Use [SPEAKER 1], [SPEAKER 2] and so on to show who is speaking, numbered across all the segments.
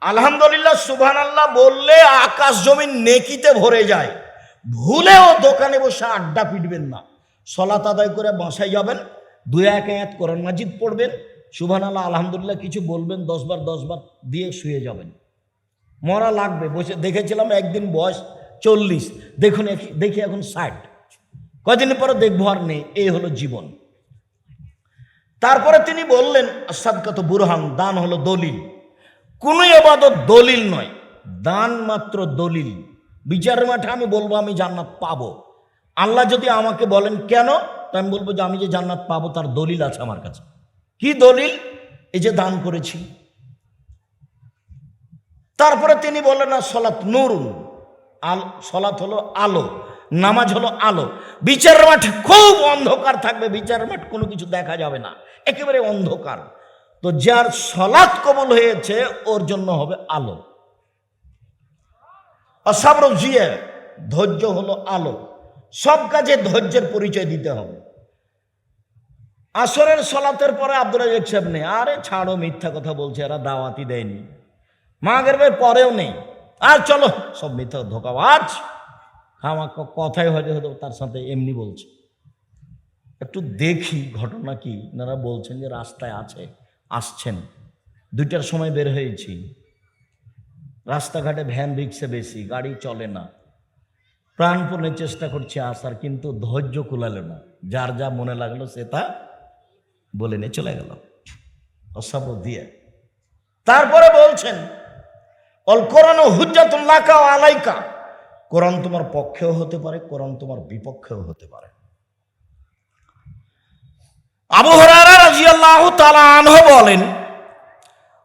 [SPEAKER 1] আলহামদুলিল্লাহ সুবহানাল্লাহ বললে আকাশ জমিন নেকিতে ভরে যায়। ভুলেও দোকানে বসে আড্ডা পিটবেন না। সলাত আদায় করে বাসায় যাবেন, 2-1 আয়াত কোরআন মাজিদ পড়বেন, সুবহানাল্লাহ আলহামদুলিল্লাহ কিছু বলবেন, 10 বার দিয়ে শুয়ে যাবেন। মরা লাগবে। বসে দেখেছিলাম একদিন বয়স 40, দেখি এখন 60, কয়দিন পরে দেখবো আর নেই। এই হলো জীবন। তারপরে তিনি বললেন আসাদকাত বুরহান, দান হলো দলিল। কোন ইবাদত দলিল নয়, দান মাত্র দলিল। বিচারের মাঠে আমি বলবো আমি জান্নাত পাবো। আল্লাহ যদি আমাকে বলেন কেন, তা আমি বলবো যে আমি যে জান্নাত পাবো তার দলিল আছে আমার কাছে। কি দলিল? এই যে দান করেছি। তারপরে তিনি বললেন না সলাত নূরুন, সলাত হলো আলো, নামাজ হলো আলো। বিচারের মাঠে খুব অন্ধকার থাকবে, বিচারের মাঠ কোনো কিছু দেখা যাবে না, একেবারে অন্ধকার। তো যার সলাত কবুল হয়েছে ওর জন্য হবে আলো। অসাবর জিয়ে, ধৈর্য হলো আলো। সব কাজে ধৈর্যের পরিচয় দিতে হবে। আসরের সলাতের পরে আব্দুল রাজ্জাক সাহেব নেই। আরে ছাড়ো, মিথ্যা কথা বলছে, এরা দাওয়াতি দেয়নি। মাগরিবের পরেও নেই। আর চলো, সব মিথ্যা ধোঁকাবাজ। আমার কথাই হয়তো তার সাথে এমনি বলছে। একটু দেখি ঘটনা কি। ওনারা বলছেন যে রাস্তায় আসছেন, 2টার সময় বের হয়েছি। রাস্তাঘাটে ভ্যান রিক্সা বেশি, গাড়ি চলে না। প্রাণপণে চেষ্টা করছি আসার, কিন্তু ধৈর্য কুলালো না। যার যা মনে লাগলো সে তা বলে নিয়ে চলে গেল অসাবর দিয়ে। তারপরে বলছেন অল কোরআন হুজ্জাতুল লাকা ওয়া আলাইকা, কোরআন তোমার পক্ষেও হতে পারে, কোরআন তোমার বিপক্ষেও হতে পারে। আবু হুরায়রা রাদিয়াল্লাহু তাআলা আনহু বলেন,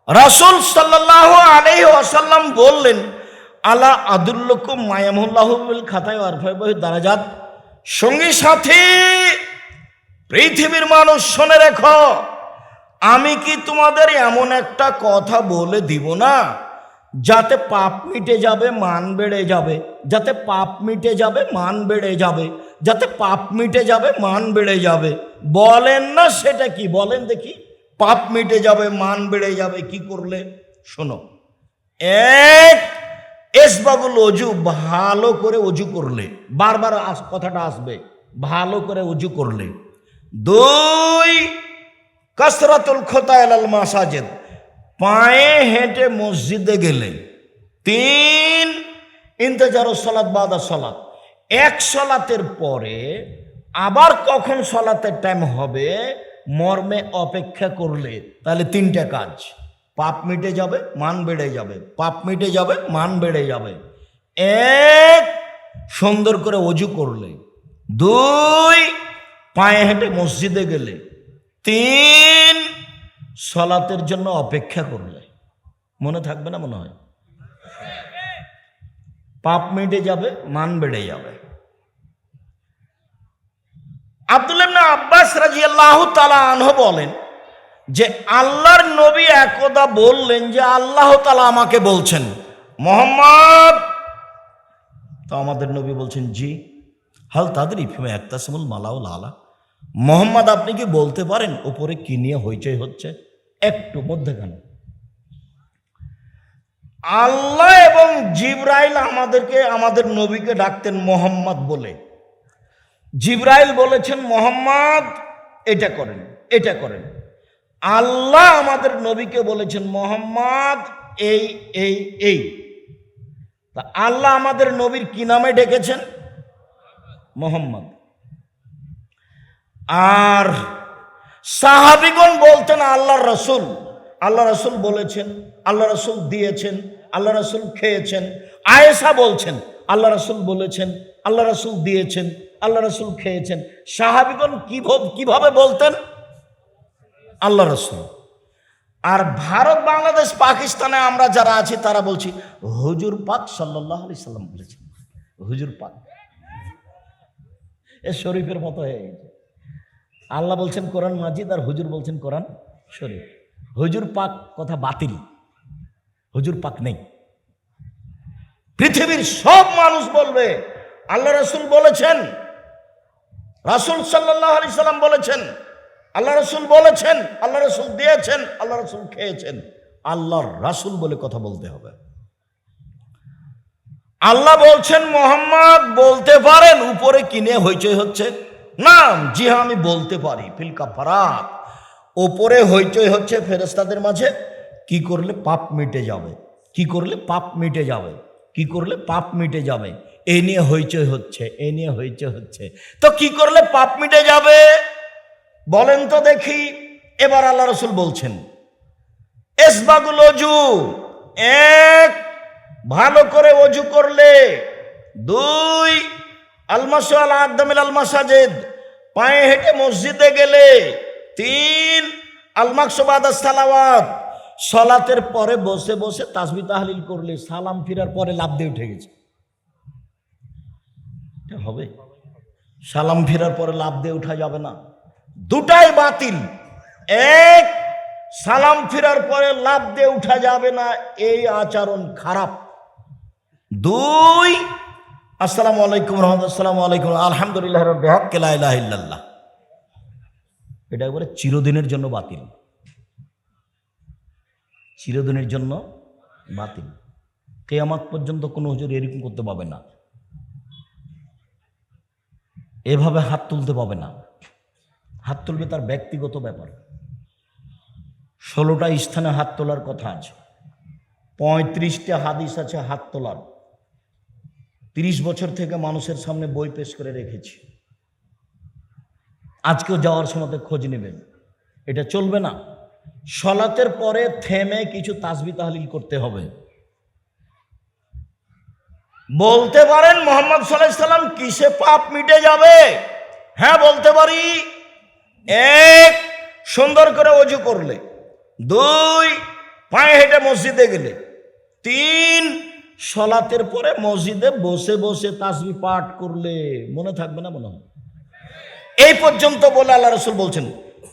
[SPEAKER 1] রাসূল সাল্লাল্লাহু আলাইহি ওয়াসাল্লাম বললেন, আলা আদুল্লুকুম মায়ামুল্লাহু বিল খাতায় ওয়ারফাইহি দারাজাত। সঙ্গী সাথী, পৃথিবীর মানুষ শুনে রেখো, আমি কি তোমাদের এমন একটা কথা বলে দিব না যাতে পাপ মিটে যাবে, মান বেড়ে যাবে, যাতে পাপ মিটে যাবে, মান বেড়ে যাবে, যাতে পাপ মিটে যাবে, মান বেড়ে যাবে। বলেন না সেটা কি? বলেন দেখি। পাপ মিটে যাবে, মান বেড়ে যাবে কি করলে? শোনো, এক, এসবাগুল অজু, ভালো করে অজু করলে। বারবার কথাটা আসবে, ভালো করে অজু করলে। 2, কাসরাতুল খোতা ইলাল মাসাজিদ, পায়ে হেঁটে মসজিদে গেলে। 3, ইন্তেজারুস সালাত বাদা সালাত, এক সালাতের পরে আবার কখন সালাতের টাইম হবে মর্মে অপেক্ষা করলে। তাহলে 3টা কাজ। পাপ মিটে যাবে, মান বেড়ে যাবে, পাপ মিটে যাবে, মান বেড়ে যাবে। 1, সুন্দর করে অজু করলে। 2, পায়ে হেঁটে মসজিদে গেলে। 3, সালাতের জন্য অপেক্ষা করলে। মনে থাকবে না মনে হয়? পাপ মিটে যাবে, মান বেড়ে যাবে। আব্দুল্লাহ ইবনে আব্বাস রাদিয়াল্লাহু তাআলা আনহু বলেন যে আল্লাহর নবী একদা বললেন যে আল্লাহ তাআলা আমাকে বলছেন, মুহাম্মদ। তো আমাদের নবী বলছেন, জি। হাল তাদরি ফিমা ইয়াকতাসিমুল মালাউল আলা, মুহাম্মদ আপনি কি বলতে পারেন উপরে কি নিয়ে হইচই হচ্ছে? একটু মধ্যখানে আল্লাহ এবং জিবরাইল আমাদের নবীকে ডাকতেন মুহাম্মদ বলে। জিবরাইল বলেছেন মুহাম্মদ এটা করেন, এটা করেন। আল্লাহ আমাদের নবীকে বলেছেন মুহাম্মদ এই এই এই। তা আল্লাহ আমাদের নবীর কি নামে ডেকেছেন? মুহাম্মদ। আর সাহাবীগণ বলতেন আল্লাহর রাসূল। আল্লাহ রাসূল বলেছেন, আল্লাহ রাসূল দিয়েছেন, আল্লাহ রাসূল খেয়েছেন। আয়েশা বলছেন আল্লাহ রাসূল বলেছেন, আল্লাহ রাসূল দিয়েছেন, আল্লাহ রাসূল খেয়েছেন। সাহাবীগণ কিভাবে বলতেন? আল্লাহ রাসূল। আর ভারত, বাংলাদেশ, পাকিস্তানে আমরা যারা আছি তারা বলছি হুজুর পাক সাল্লাল্লাহু আলাইহি সাল্লাম বলেছেন। হুজুর পাক এ শরীফের মতো হয়ে গেছে। আল্লাহ বলছেন কোরআন মাজিদ আর হুজুর বলছেন কোরআন শরীফ। হুজুর পাক কথা বাতিল, হুজুর পাক নেই। পৃথিবীর সব মানুষ বলবে আল্লাহ রাসূল বলেছেন, রাসূল সাল্লাল্লাহু আলাইহি সাল্লাম বলেছেন, আল্লাহ রাসূল বলেছেন, আল্লাহ রাসূল দিয়েছেন, আল্লাহ রাসূল খেয়েছেন। আল্লাহর রাসূল বলে কথা বলতে হবে। আল্লাহ বলছেন মোহাম্মদ বলতে পারেন উপরে কিনে হইচই হচ্ছে না? জি হ্যাঁ, আমি বলতে পারি। ফিল কাফারাত, ওপরে হইচই হচ্ছে ফেরেশতাদের মাঝে। কি করলে পাপ মিটে যাবে, কি করলে পাপ মিটে যাবে, কি করলে পাপ মিটে যাবে, এই নিয়ে হইচই হচ্ছে, এই নিয়ে হইচই হচ্ছে। তো কি করলে পাপ মিটে যাবে বলেন তো দেখি। এবার আল্লাহ রাসূল বলছেন ইসবাগুল ওযু, এক ভালো করে ওযু করলে, দুই আলমাসু আলা আকদামিল আল মাসাজিদ, পায়ে হেঁটে মসজিদে গেলে, তিন আলমাকসু বাদা সালাওয়াত, সালাতের পরে বসে বসে তাসবিহ তাহলিল করলে, সালাম ফিরার পরে লাফ দিয়ে উঠে গেছে। এটা হবে? সালাম ফিরার পরে লাফ দিয়ে উঠা যাবে না, দুটাই বাতিল। এক, সালাম ফিরার পরে লাফ দিয়ে উঠা যাবে না, এই আচরণ খারাপ। দুই, আসসালামু আলাইকুম রাহমাতুল্লাহ, আসসালামু আলাইকুম আলহামদুলিল্লাহ রাব্বিল হাক্কি লা ইলাহা ইল্লাল্লাহ, এটা একবারে চিরদিনের জন্য বাতিল, চিরদিনের জন্য বাতিল। কিয়ামত পর্যন্ত কোনো হুজুর এরকম করতে পাবে না, এভাবে হাত তুলতে পাবে না। হাত তুলবে তার ব্যক্তিগত ব্যাপার। 16টা স্থানে হাত তোলার কথা আছে, 35টা হাদিস আছে হাত তোলার। 30 বছর থেকে মানুষের সামনে বই পেশ করে রেখেছি, আজকেও যাওয়ার সময় খোঁজ নেবেন। এটা চলবে না। সালাতের পরে থেমে কিছু তাসবিহ তাহলিল করতে হবে। বলতে পারেন মুহাম্মদ সাল্লাল্লাহু আলাইহি সাল্লাম কিসে পাপ মিটে যাবে? হ্যাঁ বলতে পারি। এক, সুন্দর করে ওযু করলে, দুই পায়ে হেঁটে মসজিদে গেলে, তিন সালাতের পরে মসজিদে বসে বসে তাসবিহ পাঠ করলে। মনে থাকবে না মনে হয়? এই পর্যন্ত বলে আল্লাহ রাসূল বলছেন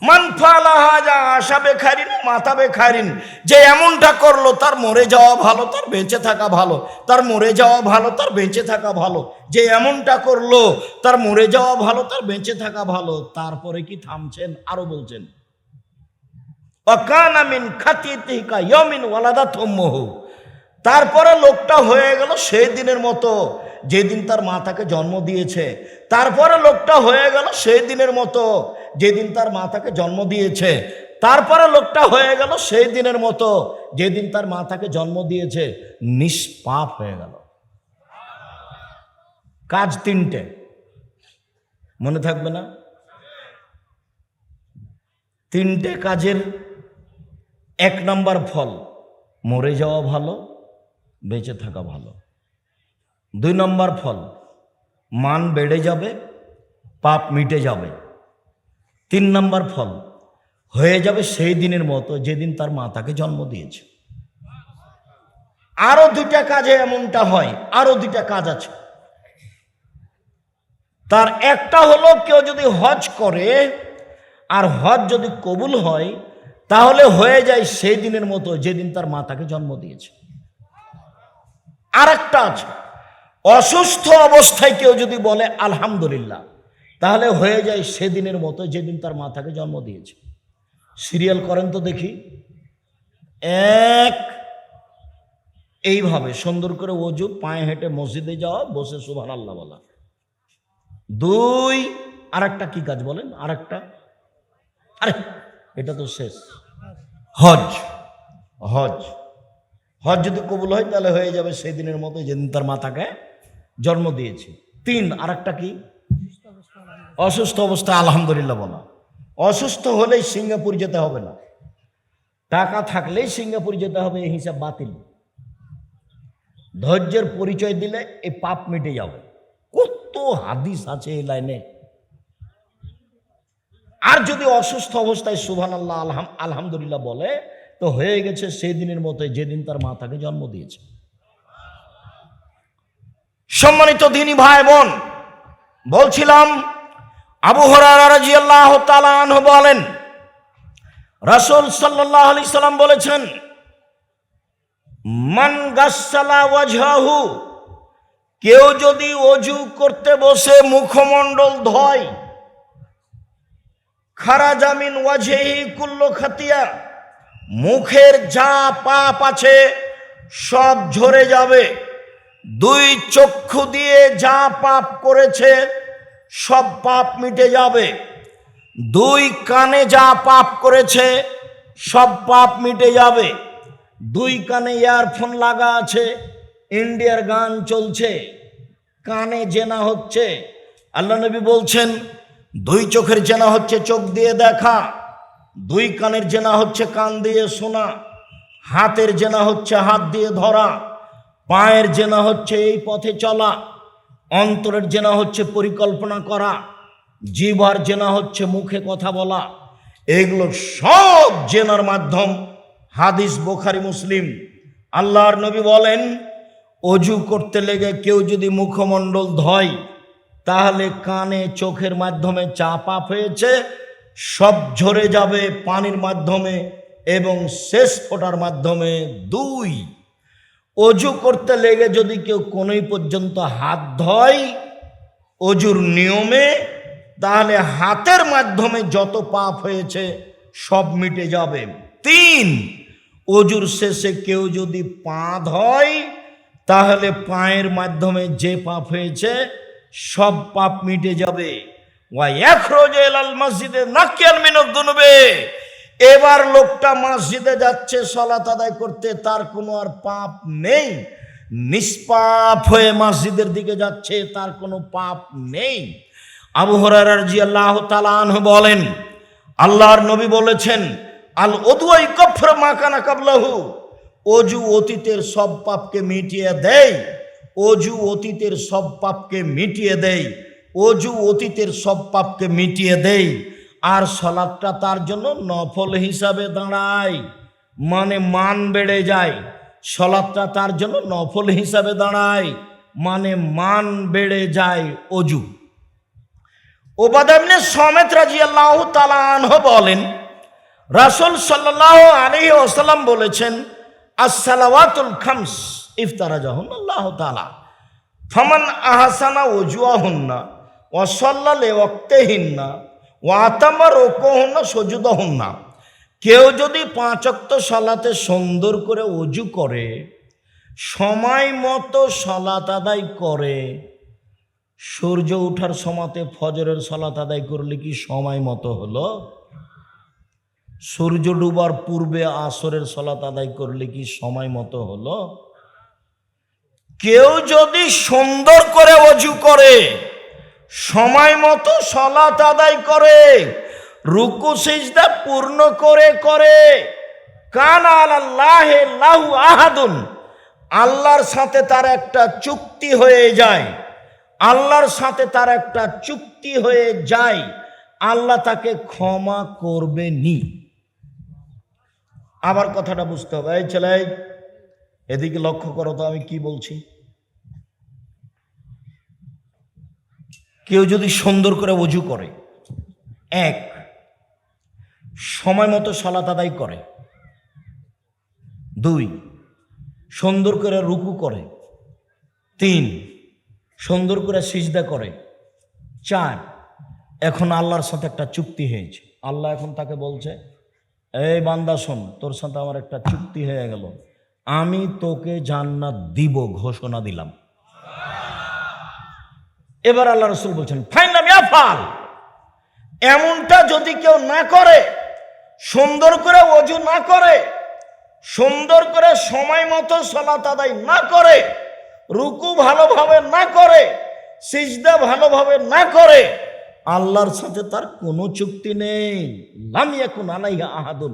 [SPEAKER 1] মান ফাআলা হাযা আশাবে খাইরিন মাতাবে খাইরিন, যে এমনটা করলো তার মরে যাওয়া ভালো, তার বেঁচে থাকা ভালো, তার মরে যাওয়া ভালো, তার বেঁচে থাকা ভালো। যে এমনটা করলো তার মরে যাওয়া ভালো, তার বেঁচে থাকা ভালো। তারপরে কি থামছেন? আরো বলছেন ওয়াকানা মিন খাতিয়াতিহি কা ইয়াউমিন ওয়ালাদাত উম্মুহু, তারপরে লোকটা হয়ে গেল সেই দিনের মতো যেদিন তার মা তাকে জন্ম দিয়েছে। তারপরে লোকটা হয়ে গেল সেই দিনের মতো যেদিন তার মা তাকে জন্ম দিয়েছে। তারপরে লোকটা হয়ে গেল সেই দিনের মতো যেদিন তার মা তাকে জন্ম দিয়েছে। নিষ্পাপ হয়ে গেল। কাজ তিনটে, মনে থাকবে না? তিনটে কাজের 1 নম্বর ফল মরে যাওয়া ভালো, বেঁচে থাকা ভালো। 2 নম্বর ফল মান বেড়ে যাবে, পাপ মিটে যাবে। 3 নম্বর ফল হয়ে যাবে সেই দিনের মতো যেদিন তার মা তাকে জন্ম দিয়েছে। আরো 2টা কাজে এমনটা হয়, আরো 2টা কাজ আছে। তার একটা হলো কেউ যদি হজ করে আর হজ যদি কবুল হয় তাহলে হয়ে যায় সেই দিনের মতো যেদিন তার মা তাকে জন্ম দিয়েছে। আর একটা আছে, অসুস্থ অবস্থায় কেউ যদি বলে আলহামদুলিল্লাহ তাহলে হয়ে যায় সেদিনের মতো যেদিন তার মা তাকে জন্ম দিয়েছে। সিরিয়াল করেন তো দেখি। 1, এইভাবে সুন্দর করে ওযু, পায়ে হেঁটে মসজিদে যাওয়া, বসে সুবহানাল্লাহ বলা। 2, আরেকটা কি কাজ বলেন? আরেকটা, আরে এটা তো শেষ, হজ। হজ হজ যদি কবুল হয় তাহলে হয়ে যাবে সেই দিনের মতো যেদিন তার মা তাকে জন্ম দিয়েছে। 3, আরেকটা কি? অসুস্থ অবস্থা আলহামদুলিল্লাহ বলা। অসুস্থ হলেই সিঙ্গাপুর যেতে হবে না, টাকা থাকলেই সিঙ্গাপুর যেতে হবে, এই হিসাব বাতিল। ধৈর্যের পরিচয় দিলে এই পাপ মিটে যাবে। কত হাদিস আছে এই লাইনে। আর যদি অসুস্থ অবস্থায় সুবহানাল্লাহ আলহামদুলিল্লাহ বলে তো হয়ে গেছে সেই দিনের মতো যেদিন তার মা তাকে জন্ম দিয়েছে। সম্মানিত দ্বীনী ভাই বোন, বলছিলাম আবু হুরায়রা রাদিয়াল্লাহু তাআলা আনহু বলেন রাসূল সাল্লাল্লাহু আলাইহি সাল্লাম বলেছেন মান গাসসালা ওয়াজহাহু, কেউ যদি ওযু করতে বসে মুখমণ্ডল ধয়, খারাজা মিন ওয়াজহিহি কুল্লু খাতিয়া, মুখের যা পাপ আছে সব ঝরে যাবে, দুই চক্ষু দিয়ে যা পাপ করেছে সব পাপ মিটে যাবে, দুই কানে যা পাপ করেছে সব পাপ মিটে যাবে, দুই কানে ইয়ারফোন লাগা আছে, ইন্ডিয়ার গান চলছে, কানে জেনা হচ্ছে। আল্লাহ নবী বলছেন দুই চোখের জেনা হচ্ছে চোখ দিয়ে দেখা, দুই কানের জেনা হচ্ছে কান দিয়ে শোনা, হাতের জেনা হচ্ছে হাত দিয়ে ধরা, পায়ের জেনা হচ্ছে এই পথে চলা, অন্তরের জেনা হচ্ছে পরিকল্পনা করা, জিহ্বার জেনা হচ্ছে মুখে কথা বলা। এগুলো সব জেনার মাধ্যম। হাদিস বুখারী মুসলিম। আল্লাহর নবী বলেন অজু করতে লেগে কেউ যদি মুখমণ্ডল ধয় তাহলে কানে চোখের মাধ্যমে চা পাপ হয়েছে সব ঝরে যাবে পানির মাধ্যমে এবং শেষ ফোঁটার মাধ্যমে। দুই, অজু করতে লেগে যদি কেউ কোনোই পর্যন্ত হাত ধয় অজুর নিয়মে, তাহলে হাতের মাধ্যমে যত পাপ হয়েছে সব মিটে যাবে। তিন, অজুর শেষে কেউ যদি পা ধয় তাহলে পায়ের মাধ্যমে যে পাপ হয়েছে সব পাপ মিটে যাবে। এবার লোকটা মসজিদে যাচ্ছে সালাত আদায় করতে, তার কোনো আর পাপ নেই, নিষ্পাপ হয়ে মসজিদের দিকে যাচ্ছে, তার কোনো পাপ নেই। আবু হুরায়রা রাদিয়াল্লাহু তাআলা আনহু বলেন আল্লাহর নবী বলেছেন আল উযু ইয়াকফিরু মা কানা ক্বাবলাহু, অজু অতীতের সব পাপকে মিটিয়ে দেয়, অজু অতীতের সব পাপকে মিটিয়ে দেয়, অজু অতীতের সব পাপকে মিটিয়ে দেয়। আর সালাতটা তার জন্য নফল হিসাবে দাঁড়ায়, মানে মান বেড়ে যায়। সালাতটা তার জন্য নফল হিসাবে দাঁড়ায়, মানে মান বেড়ে যায় অজু। উবাদা ইবনে সামিত রাদিয়াল্লাহু তাআলা আনহু বলেন রাসূল সাল্লাল্লাহু আলাইহি ওয়াসাল্লাম বলেছেন as-salawatul khams ইফতারাজাহুন্না আল্লাহু তাআলা ফামান আহসানা ওযুহুন্না ওয়া সাল্লা লিওয়াক্তিহিন্না ওয়া আতামা রুকুহুন্না সুজুদাহুন্না। কেউ যদি 5 ওয়াক্ত সালাতে সুন্দর করে ওযু করে, সময় মতো সালাত আদায় করে, সূর্য ওঠার সময়তে ফজরের সালাত আদায় করলে কি সময় মতো হলো? সূর্য ডুবার পূর্বে আসরের সালাত আদায় করলে কি সময় মতো হলো? কেউ যদি সুন্দর করে ওযু করে, সময় মতো সালাত আদায় করে, রুকু সিজদা পূর্ণ করে কানা আলাল্লাহি লাহু আহাদুন, আল্লাহর সাথে তার একটা চুক্তি হয়ে যায়, আল্লাহর সাথে তার একটা চুক্তি হয়ে যায়, আল্লাহ তাকে ক্ষমা করবেনি। আবার কথাটা বুঝতে হবে। এই ছেলে এদিকে লক্ষ্য করো তো আমি কি বলছি। কেউ যদি সুন্দর করে ওযু করে, এক, সময় মতো সালাত আদায় করে, দুই, সুন্দর করে রুকু করে, তিন, সুন্দর করে সিজদা করে, চার, এখন আল্লাহর সাথে একটা চুক্তি হয়েছে। আল্লাহ এখন তাকে বলছে এই বান্দা শোন, তোর সাথে আমার একটা চুক্তি হয়ে গেল, আমি তোকে জান্নাত দিব, ঘোষণা দিলাম। এবার আল্লাহ রাসূল বলছেন ফাইন লাম ইয়াফআল, এমনটা যদি কেউ না করে, সুন্দর করে ওযু না করে, সুন্দর করে সময় মতো সালাত আদায় না করে, রুকু ভালোভাবে না করে, সিজদা ভালোভাবে না করে, আল্লাহর সাথে তার কোনো চুক্তি নেই। লাম ইয়াকুন আলাইহা আহাদুন,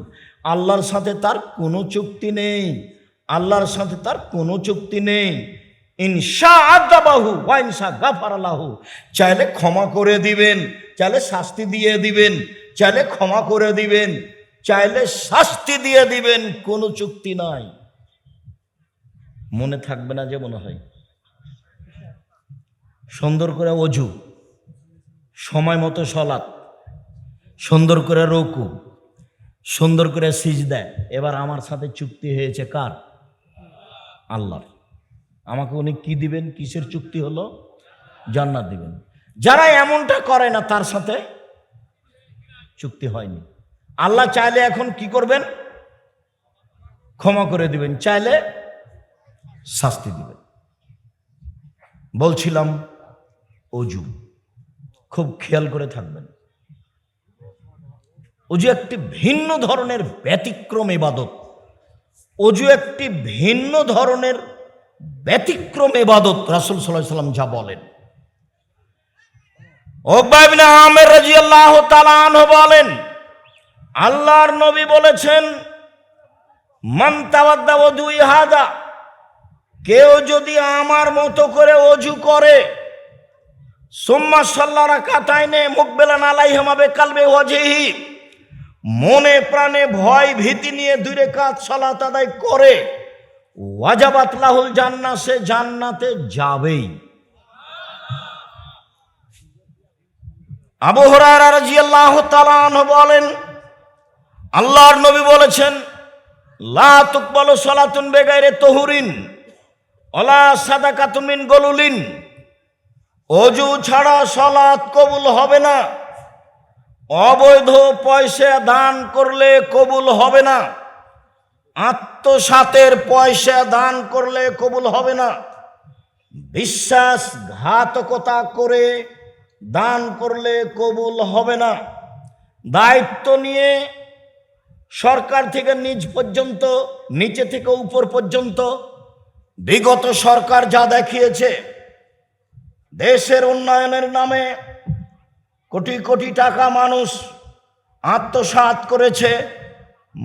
[SPEAKER 1] আল্লাহর সাথে তার কোনো চুক্তি নেই, আল্লাহর সাথে তার কোনো চুক্তি নেই। ইনশা আযাবাহু ওয়া ইনশা গাফারা লাহু, চাইলে ক্ষমা করে দিবেন, চাইলে শাস্তি দিয়ে দিবেন, চাইলে ক্ষমা করে দিবেন, চাইলে শাস্তি দিয়ে দিবেন, কোনো চুক্তি নাই। মনে থাকবে না যে মনে হয়। সুন্দর করে ওযু, সময় মতো সালাত, সুন্দর করে রুকু, সুন্দর করে সিজদা। এবার আমার সাথে চুক্তি হয়েছে কার? আল্লাহর। আমাকে উনি কি দিবেন? কিসের চুক্তি হলো? জান্নাত দিবেন। যারা এমনটা করে না তার সাথে চুক্তি হয়নি। আল্লাহ চাইলে এখন কি করবেন? ক্ষমা করে দিবেন, চাইলে শাস্তি দিবেন। বলছিলাম অজু খুব খেয়াল করে থাকবেন। অজু একটি ভিন্ন ধরনের ব্যতিক্রম ইবাদত। অজু একটি ভিন্ন ধরনের ব্যতিক্রম ইবাদত। রাসূল সাল্লাল্লাহু আলাইহি ওয়াসাল্লাম যা বলেন। উকবা ইবনে আমির রাদিয়াল্লাহু তাআলা আনহু বলেন, আল্লাহর নবী বলেছেন, মান তাওয়াদ্দা ওযুই হাদা, কেউ যদি আমার মতো করে অজু করে, সুম্মা সাল্লা রাকাতাইনে মুকবিলান আলাইহিমা বিকালবি ওয়াজহিহি, মনে প্রাণে ভয় ভীতি নিয়ে 2 রাকাত সালাত আদায় করে, ওয়াজাবাত লাহুল জান্নাহ, সে জান্নাতে যাবেই। আবু হুরায়রা রাদিয়াল্লাহু তাআলা আনহু বলেন, আল্লাহর নবী বলেছেন, লা তুকবালু সালাতুন বিগাইরি তাহুরিন ওয়ালা সাদাকাতুন মিন গুলুলিন, অজু ছাড়া সালাত কবুল হবে না, অবৈধ পয়সা দান করলে কবুল হবে না, আত্মসাতের পয়সা দান করলে কবুল হবে না, বিশ্বাসঘাতকতা করে দান করলে কবুল হবে না, দায়িত্ব নিয়ে সরকার থেকে নিচ পর্যন্ত, নিচে থেকে উপর পর্যন্ত বিগত সরকার যা দেখিয়েছে, দেশের উন্নয়নের নামে কোটি কোটি টাকা মানুষ আত্মসাৎ করেছে,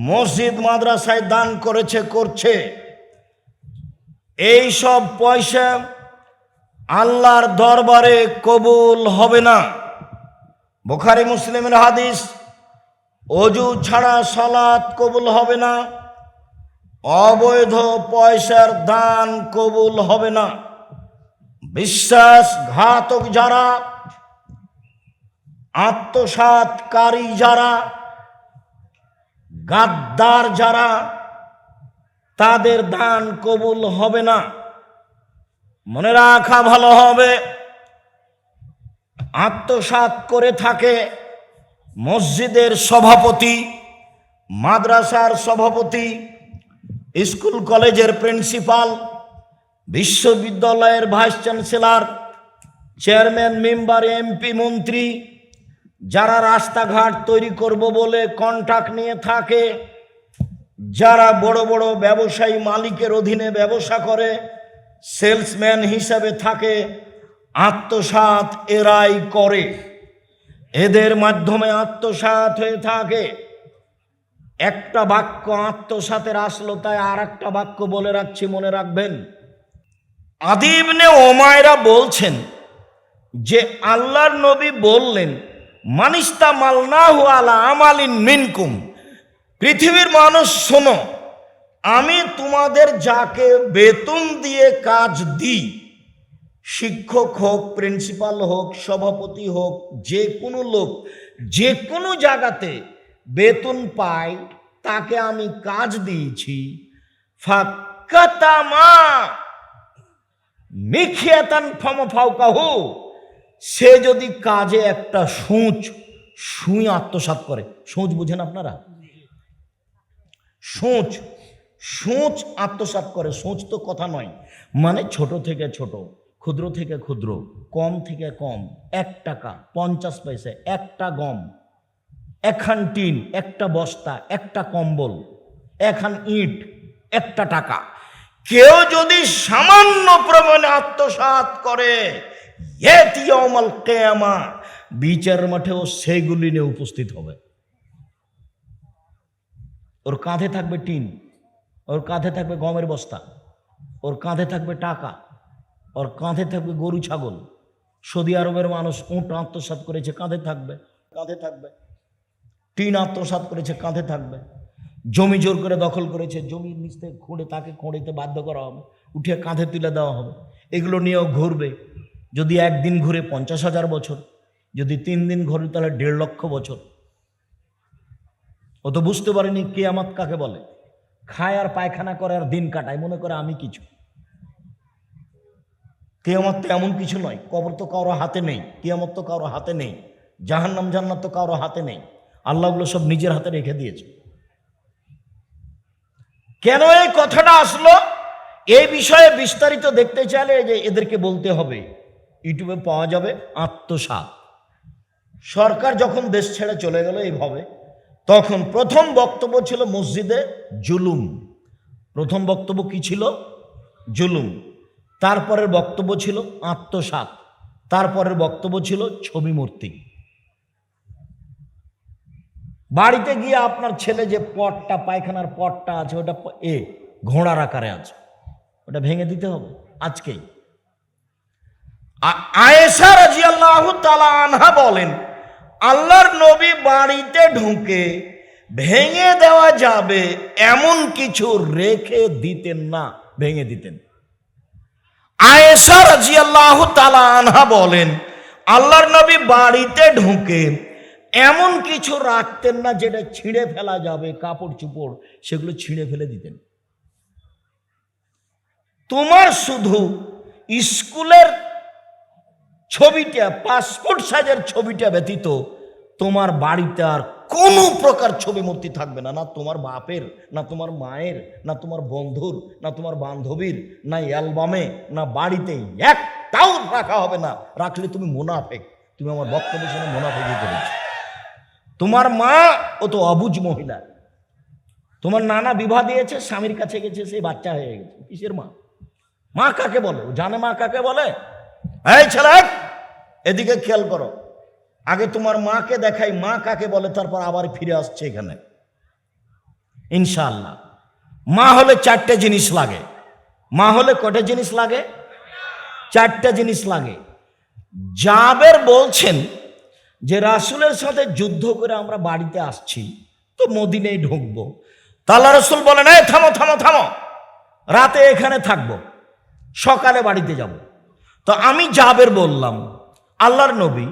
[SPEAKER 1] মসজিদ মাদ্রাসায় দান করেছে, করছে। এই সব পয়সা আল্লাহর দরবারে কবুল হবে না। বুখারী মুসলিমের হাদিস, অজু ছাড়া সালাত কবুল হবে না, অবৈধ পয়সার দান কবুল হবে না। বিশ্বাসঘাতক যারা, আত্মসাৎকারী যারা, গাদ্দার যারা, তাদের দান কবুল হবে না। মনে রাখা ভালো হবে, আত্মসাৎ করে থাকে মসজিদের সভাপতি, মাদ্রাসার সভাপতি, স্কুল কলেজের প্রিন্সিপাল, বিশ্ববিদ্যালয়ের vice chancellor, chairman, member, MP, মন্ত্রী, যারা রাস্তাঘাট তৈরি করব বলে কন্ট্রাক্ট নিয়ে থাকে, যারা বড় বড় ব্যবসায়ী মালিকের অধীনে ব্যবসা করে, সেলসম্যান হিসাবে থাকে, আত্মসাৎ এরাই করে। এদের মাধ্যমে আত্মসাৎ হয়ে থাকে। একটা বাক্য আত্মসাতের আসলো, তাই আর একটা বাক্য বলে রাখছি, মনে রাখবেন। আদি ইবনে উমাইরা বলছেন যে আল্লাহর নবী বললেন, মানিস্তা মালনাহু আলা আমালিন মিনকুম, পৃথিবীর মানুষ শোনো, আমি তোমাদের যাকে বেতন দিয়ে কাজ দিই, শিক্ষক হোক, প্রিন্সিপাল হোক, সভাপতি হোক, যে কোনো লোক যে কোনো জায়গাতে বেতন পায়, তাকে আমি কাজ দিয়েছি, ফাকাতামা মিখিয়াতান ফামাফাউকাহু, সে যদি কাজে একটা সুই আত্মসাৎ করে, সুচ বুঝেন আপনারা? সুচ আত্মসাৎ করে। সুচ তো কথা নয়, মানে ছোট থেকে ছোট, ক্ষুদ্র থেকে ক্ষুদ্র, কম থেকে কম, 1 টাকা 50 পয়সা, একটা গম, একখান টিন, একটা বস্তা, একটা কম্বল, একখান ইট, 1 টাকা। কেউ যদি সামান্য প্রমাণে আত্মসাৎ করে, ইয়াউমাল কিয়ামা, বিচার মাঠেও সেগুলি নিয়ে উপস্থিত হবে। ওর কাঁধে থাকবে টিন, ওর কাঁধে থাকবে গমের বস্তা, ওর কাঁধে থাকবে টাকা, ওর কাঁধে থাকবে গরু ছাগল। সৌদি আরবের মানুষ উট আত্মসাৎ করেছে, কাঁধে থাকবে, কাঁধে থাকবে। টিন আত্মসাৎ করেছে, কাঁধে থাকবে। জমি জোর করে দখল করেছে, জমির নিচ থেকে খুঁড়ে তাকে খুঁড়িতে বাধ্য করা হবে, উঠিয়ে কাঁধে তুলে দেওয়া হবে। এগুলো নিয়েও ঘুরবে। যদি একদিন ঘুরে 50,000 বছর, যদি 3 দিন ঘুরে তাহলে 1.5 লক্ষ বছর। ও তো বুঝতে পারেনি কিয়ামত কাকে বলে। খায় আর পায়খানা করে আর দিন কাটায়, মনে করে আমি কিছু। কিয়ামত তো এমন কিছু নয়। কবর তো কারো হাতে নেই, কিয়ামত তো কারো হাতে নেই, জাহান্নাম জান্নাত তো কারো হাতে নেই। আল্লাহগুলো সব নিজের হাতে রেখে দিয়েছে। কেন এই কথাটা আসলো, এই বিষয়ে বিস্তারিত দেখতে চাইলে যে এদেরকে বলতে হবে, ইউটিউবে পাওয়া যাবে আত্মসাৎ। সরকার যখন দেশ ছেড়ে চলে গেল এইভাবে, তখন প্রথম বক্তব্য ছিল মসজিদে জুলুম। প্রথম বক্তব্য কি ছিল? জুলুম। তারপরের বক্তব্য ছিল আত্মসাৎ। তারপরের বক্তব্য ছিল ছবি মূর্তি। বাড়িতে গিয়ে আপনার ছেলে যে পটটা, পায়খানার পটটা আছে, ওটা ঘোড়ার আকারে আছে, ওটা ভেঙে দিতে হবে আজকেই। আয়েশা রাদিয়াল্লাহু তাআলা আনহা বলেন, আল্লাহর নবী বাড়িতে ঢুকে ভেঙে দেওয়া যাবে এমন কিছু রেখে দিতেন না, ভেঙে দিতেন। আয়েশা রাদিয়াল্লাহু তাআলা আনহা বলেন, আল্লাহর নবী বাড়িতে ঢুকে এমন কিছু রাখতেন না যেটা ছিঁড়ে ফেলা যাবে, কাপড় চোপড় সেগুলো ছিঁড়ে ফেলে দিতেন। তোমার শুধু স্কুলের ছবিটা, পাসপোর্ট সাইজের ছবিটা ব্যতীত তোমার বাড়িতে আর কোনো প্রকার ছবি মূর্তি থাকবে না, না তোমার বাপের, না তোমার মায়ের, না তোমার বন্ধুর, না তোমার বান্ধবীর, না অ্যালবামে, না বাড়িতে একটাও রাখা হবে না। রাখলে তুমি মুনাফেক, তুমি আমার বক্তব্য শুনে মুনাফেকি করেছো। তোমার মা ও তো অবুঝ মহিলা, তোমার নানা বিবাহ দিয়েছে, স্বামীর কাছে গেছে, সেই বাচ্চা হয়ে গেছে। কিসের মা? মা কাকে বলে? ও জানে মা কাকে বলে? এই ছেলে, এদিকে খেয়াল করো, আগে তোমার মাকে দেখাই মা কাকে বলে, তারপর আবার ফিরে আসছে এখানে ইনশাআল্লাহ। মা হলে চারটে জিনিস লাগে। মা হলে কটা জিনিস লাগে? চারটা জিনিস লাগে। জাবের বলছেন যে রাসূলের সাথে যুদ্ধ করে আমরা বাড়িতে আসছি, তো মদিনায় ঢুকবো। তা আল্লাহ রাসূল বলেন, এই থামো থামো থামো, রাতে এখানে থাকবো, সকালে বাড়িতে যাব। তো আমি জাবের বললাম, আল্লাহর নবী,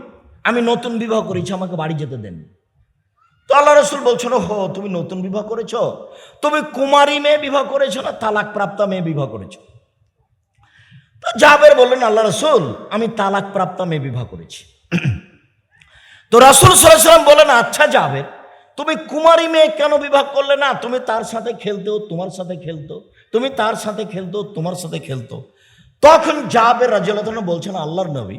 [SPEAKER 1] আমি নতুন বিবাহ করেছি, আমাকে বাড়ি যেতে দেন। তো আল্লাহ রাসূল বলছেন, হো তুমি নতুন বিবাহ করেছো? তুমি কুমারী মেয়ে বিবাহ করেছো না তালাক প্রাপ্তা মেয়ে বিবাহ করেছো? তো জাবের বললেন, আল্লাহ রাসূল, আমি তালাক প্রাপ্তা মেয়ে বিবাহ করেছি। তো রাসূল সাল্লাল্লাহু আলাইহি ওয়াসাল্লাম বলেন, আচ্ছা জাবের, তুমি কুমারী মেয়ে কেন বিবাহ করলে না? তুমি তার সাথে খেলতেও, তোমার সাথে খেলতো, তুমি তার সাথে খেলতো, তোমার সাথে খেলতো। তখন জাবের রাদিয়াল্লাহু আনহু বলছেন, আল্লাহর নবী,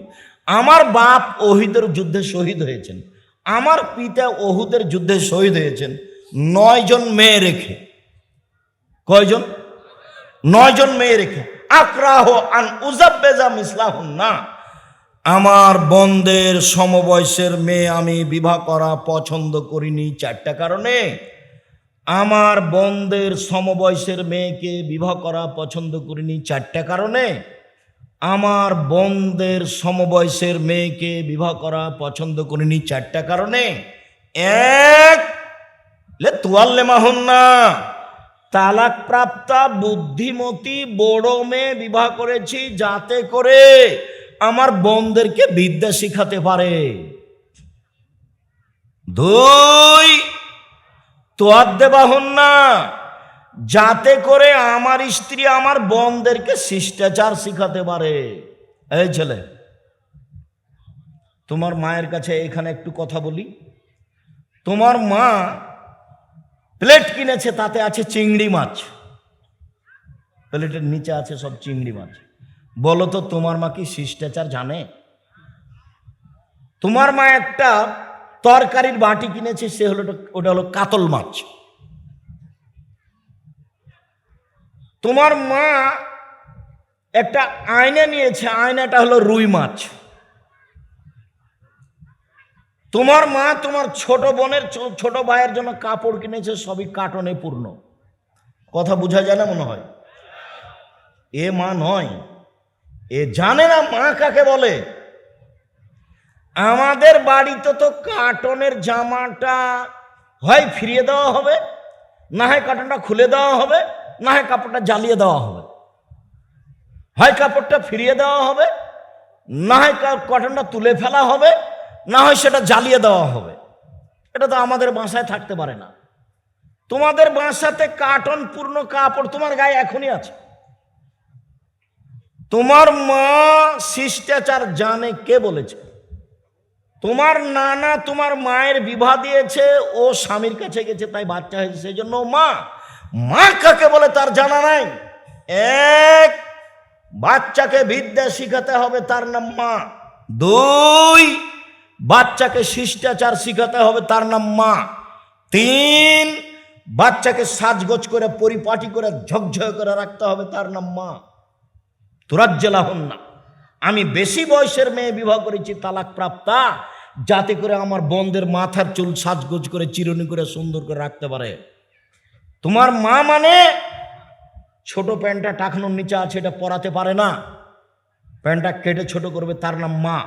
[SPEAKER 1] আমার বাপ ওহিদের যুদ্ধে শহীদ হয়েছেন, আমার পিতা ওহুদের যুদ্ধে শহীদ হয়েছেন 9 জন মেয়ে রেখে। কয়জন? 9 জন মেয়ে রেখে। আকরাহ আন উজাব্বেজা মিসলাহুন্না, আমার বোনদের সমবয়সের মেয়ে আমি বিবাহ করা পছন্দ করিনি 4টা কারণে। আমার বোনদের সমবয়সের মেয়েকে বিবাহ করা পছন্দ করিনি 4টা কারণে। আমার বোনদের সমবয়সের মেয়েকে বিবাহ করা পছন্দ করিনি 4টা কারণে। এক, লে তুয়াল্লে মাহুন্না, তালাক প্রাপ্তা বুদ্ধিমতী বড় মেয়ে বিবাহ করেছি যাতে করে আমার বোনদেরকে বিদ্যা শিখাতে পারে। 2, তোয়াদ্দে বাহুন্না, যাতে করে আমার স্ত্রী আমার বোনদেরকে শিষ্টাচার শিখাতে পারে। এই ছেলে, তোমার মায়ের কাছে এখানে একটু কথা বলি। তোমার মা প্লেট কিনেছে, তাতে আছে চিংড়ি মাছ, প্লেটের নিচে আছে সব চিংড়ি মাছ। বলো তো তোমার মা কি শিষ্টাচার জানে? তোমার মা একটা তরকারির বাটি কিনেছে, সে হলো, ওটা হলো কাতল মাছ। তোমার মা একটা আয়না নিয়েছে, আয়নাটা হলো রুই মাছ। তোমার মা তোমার ছোট বোনের, ছোট ভাইয়ের জন্য কাপড় কিনেছে, সবই কার্টনে পূর্ণ। কথা বোঝা যায় না মনে হয়? এ মা নয়, এ জানে না মা কাকে বলে। আমাদের বাড়িতে তো কার্টনের জামাটা হয় ফিরিয়ে দেওয়া হবে, না হয় কার্টনটা খুলে দেওয়া হবে, না হয় কাপড়টা জ্বালিয়ে দেওয়া হবে। হয় কাপড়টা ফিরিয়ে দেওয়া হবে, না হয় কটনটা তুলে ফেলা হবে, না হয় সেটা জ্বালিয়ে দেওয়া হবে। এটা তো আমাদের বাসায় থাকতে পারে না। তোমাদের বাসাতে কার্টন পূর্ণ কাপড় তোমার গায়ে এখনই আছে। তোমার মা শিষ্টাচার জানে, কে বলেছে? তোমার নানা তোমার মায়ের বিবাহ দিয়েছে, ও স্বামীর কাছে গেছে, তাই বাচ্চা হয়েছে, সেই জন্য মা মা কাকে বলে তার জানা নাই। এক, বাচ্চাকে বিদ্যা শিখাতে হবে, তার নাম মা। দুই, বাচ্চাকে শিষ্টাচার শিখাতে হবে, তার নাম মা। তিন, বাচ্চাকে সাজগোজ করে পরিপাটি করে ঝকঝক করে রাখতে হবে, তার নাম মা। তুরাজ্জালাহুন্না, আমি বেশি বয়সের মেয়ে বিবাহ করেছি তালাক প্রাপ্তা, যাতে করে আমার বোনদের মাথার চুল সাজগোজ করে চিরুনি করে সুন্দর করে রাখতে পারে। তোমার মা মানে ছোট প্যান্টটা টাকনোর নিচে আছে, এটা পরাতে পারে না, প্যান্টটা কেটে ছোট করবে, তার নাম মা।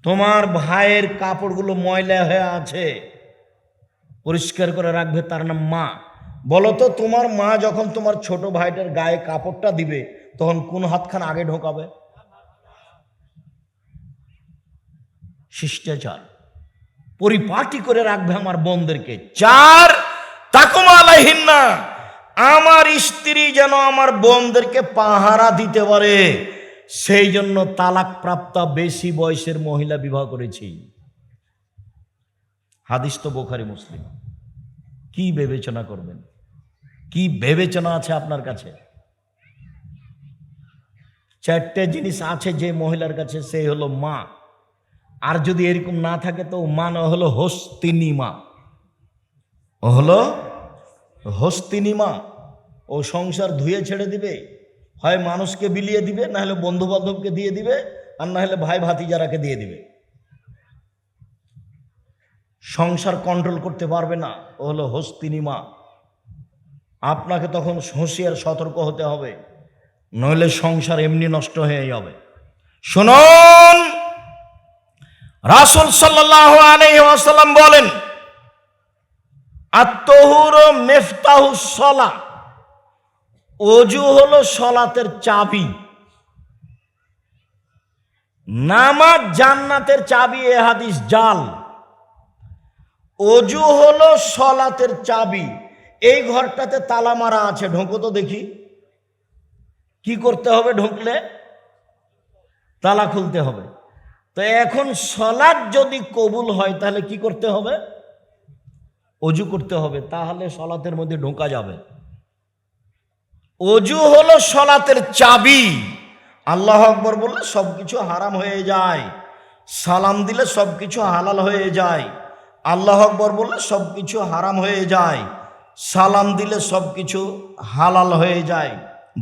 [SPEAKER 1] তোমার ভাইয়ের কাপড়গুলো ময়লা হয়ে আছে, পরিষ্কার করে রাখবে, তার নাম মা। বলো তো, তোমার মা যখন তোমার ছোট ভাইটার গায়ে কাপড়টা দিবে তখন কোন হাতখান আগে ঢোকাবে? শিষ্টাচার পরিপাটি করে রাখবে আমার বোনদেরকে। চার, তাকুমা আলাইহিন্না, আমার স্ত্রী যেন আমার বোনদেরকে পাহারা দিতে পারে, সেই জন্য তালাক প্রাপ্তা বেশি বয়সের মহিলা বিবাহ করেছি। হাদিস তো বুখারী মুসলিম। কি বিবেচনা করবেন? কি বিবেচনা আছে আপনার কাছে? চারটে জিনিস আছে যে মহিলার কাছে, সেই হলো মা। আর যদি এরকম না থাকে তো মা না হলো হস্তিনী মা। ও হলো হস্তিনী মা। ও সংসার ধুয়ে ছেড়ে দিবে, হয় মানুষকে বিলিয়ে দিবে, না হলে বন্ধু বান্ধবকে দিয়ে দিবে, আর না হলে ভাই ভাতিজারাকে দিয়ে দিবে। সংসার কন্ট্রোল করতে পারবে না, ও হলো হস্তিনী মা। আপনাকে তখন হুঁশিয়ার সতর্ক হতে হবে, নইলে সংসার এমনি নষ্ট হয়ে যাবে। শুনুন, রাসূল সাল্লাল্লাহু আলাইহি ওয়াসাল্লাম বলেন, আত-তাহুরু মিফতাহুস সালাহ, ওযু হলো সালাতের চাবি। নামাজ জান্নাতের চাবি, এ হাদিস জাল। ওযু হলো সালাতের চাবি। এই ঘরটাতে তালা মারা আছে, ঢোকো তো দেখি। কি করতে হবে? ঢুকলে তালা খুলতে হবে। তো এখন সালাত যদি কবুল হয় তাহলে কি করতে হবে? ওযু করতে হবে, তাহলে সালাতের মধ্যে ঢোকা যাবে। ওযু হলো সালাতের চাবি। আল্লাহু আকবার বললে সবকিছু হারাম হয়ে যায়, সালাম দিলে সবকিছু হালাল হয়ে যায়। আল্লাহু আকবার বললে সবকিছু হারাম হয়ে যায়, সালাম দিলে সবকিছু হালাল হয়ে যায়।